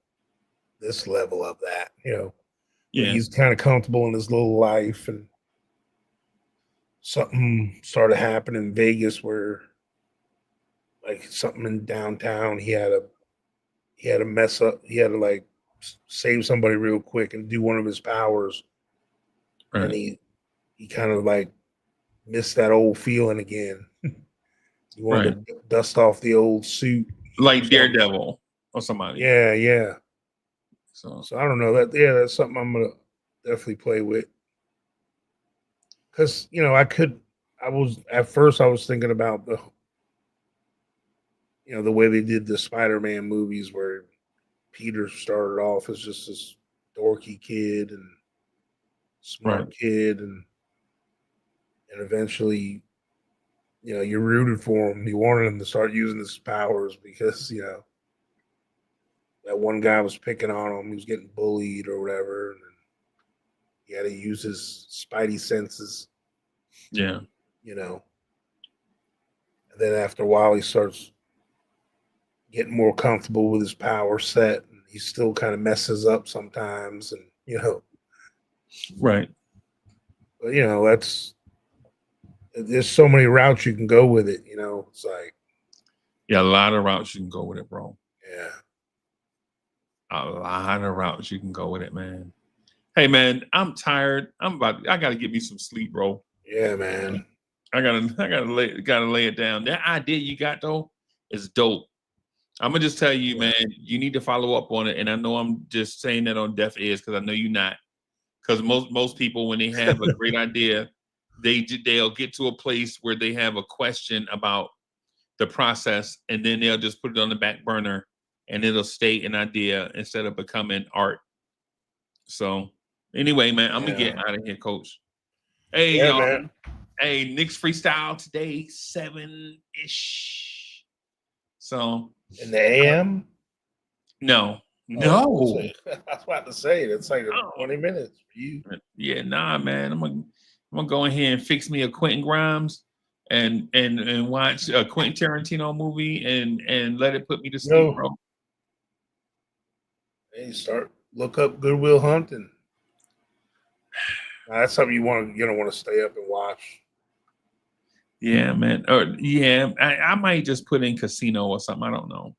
this level of that, you know, he's kind of comfortable in his little life, and something started happening in Vegas where, like, something in downtown, he had to mess up. He had to like save somebody real quick and do one of his powers, and he kind of like missed that old feeling again. He wanted to dust off the old suit, like Daredevil or somebody. Yeah. So I don't know that. Yeah, that's something I'm gonna definitely play with. Because I was thinking about the way they did the Spider-Man movies, where Peter started off as just this dorky kid and smart kid, and eventually, you rooted for him. You wanted him to start using his powers because that one guy was picking on him. He was getting bullied or whatever, and he had to use his spidey senses. Yeah. And then after a while, he starts getting more comfortable with his power set, and he still kind of messes up sometimes, and Right. But there's so many routes you can go with it. It's like, a lot of routes you can go with it, bro. Yeah. A lot of routes you can go with it, man. Hey, man, I'm tired. I gotta get me some sleep, bro. Yeah, man. I gotta lay it down. That idea you got though is dope. I'm gonna just tell you, man, you need to follow up on it. And I know I'm just saying that on deaf ears because I know you're not. Because most people, when they have a great idea, they'll get to a place where they have a question about the process, and then they'll just put it on the back burner, and it'll stay an idea instead of becoming art. So anyway, man, I'm gonna get out of here, Coach. Hey, y'all. Man. Hey, Nick's freestyle today, 7-ish. So in the AM? No. I was about to say it's like 20 minutes for you. Yeah, nah, man. I'm gonna go in here and fix me a Quentin Grimes and watch a Quentin Tarantino movie and let it put me to sleep, bro. Hey, look up Good Will Hunting. That's something you don't want to stay up and watch. Yeah, man. I might just put in Casino or something. I don't know.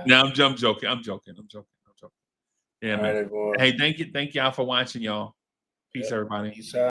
No, I'm joking. I'm joking. Yeah, man. Right, hey, thank y'all for watching, y'all. Peace, everybody. Peace out.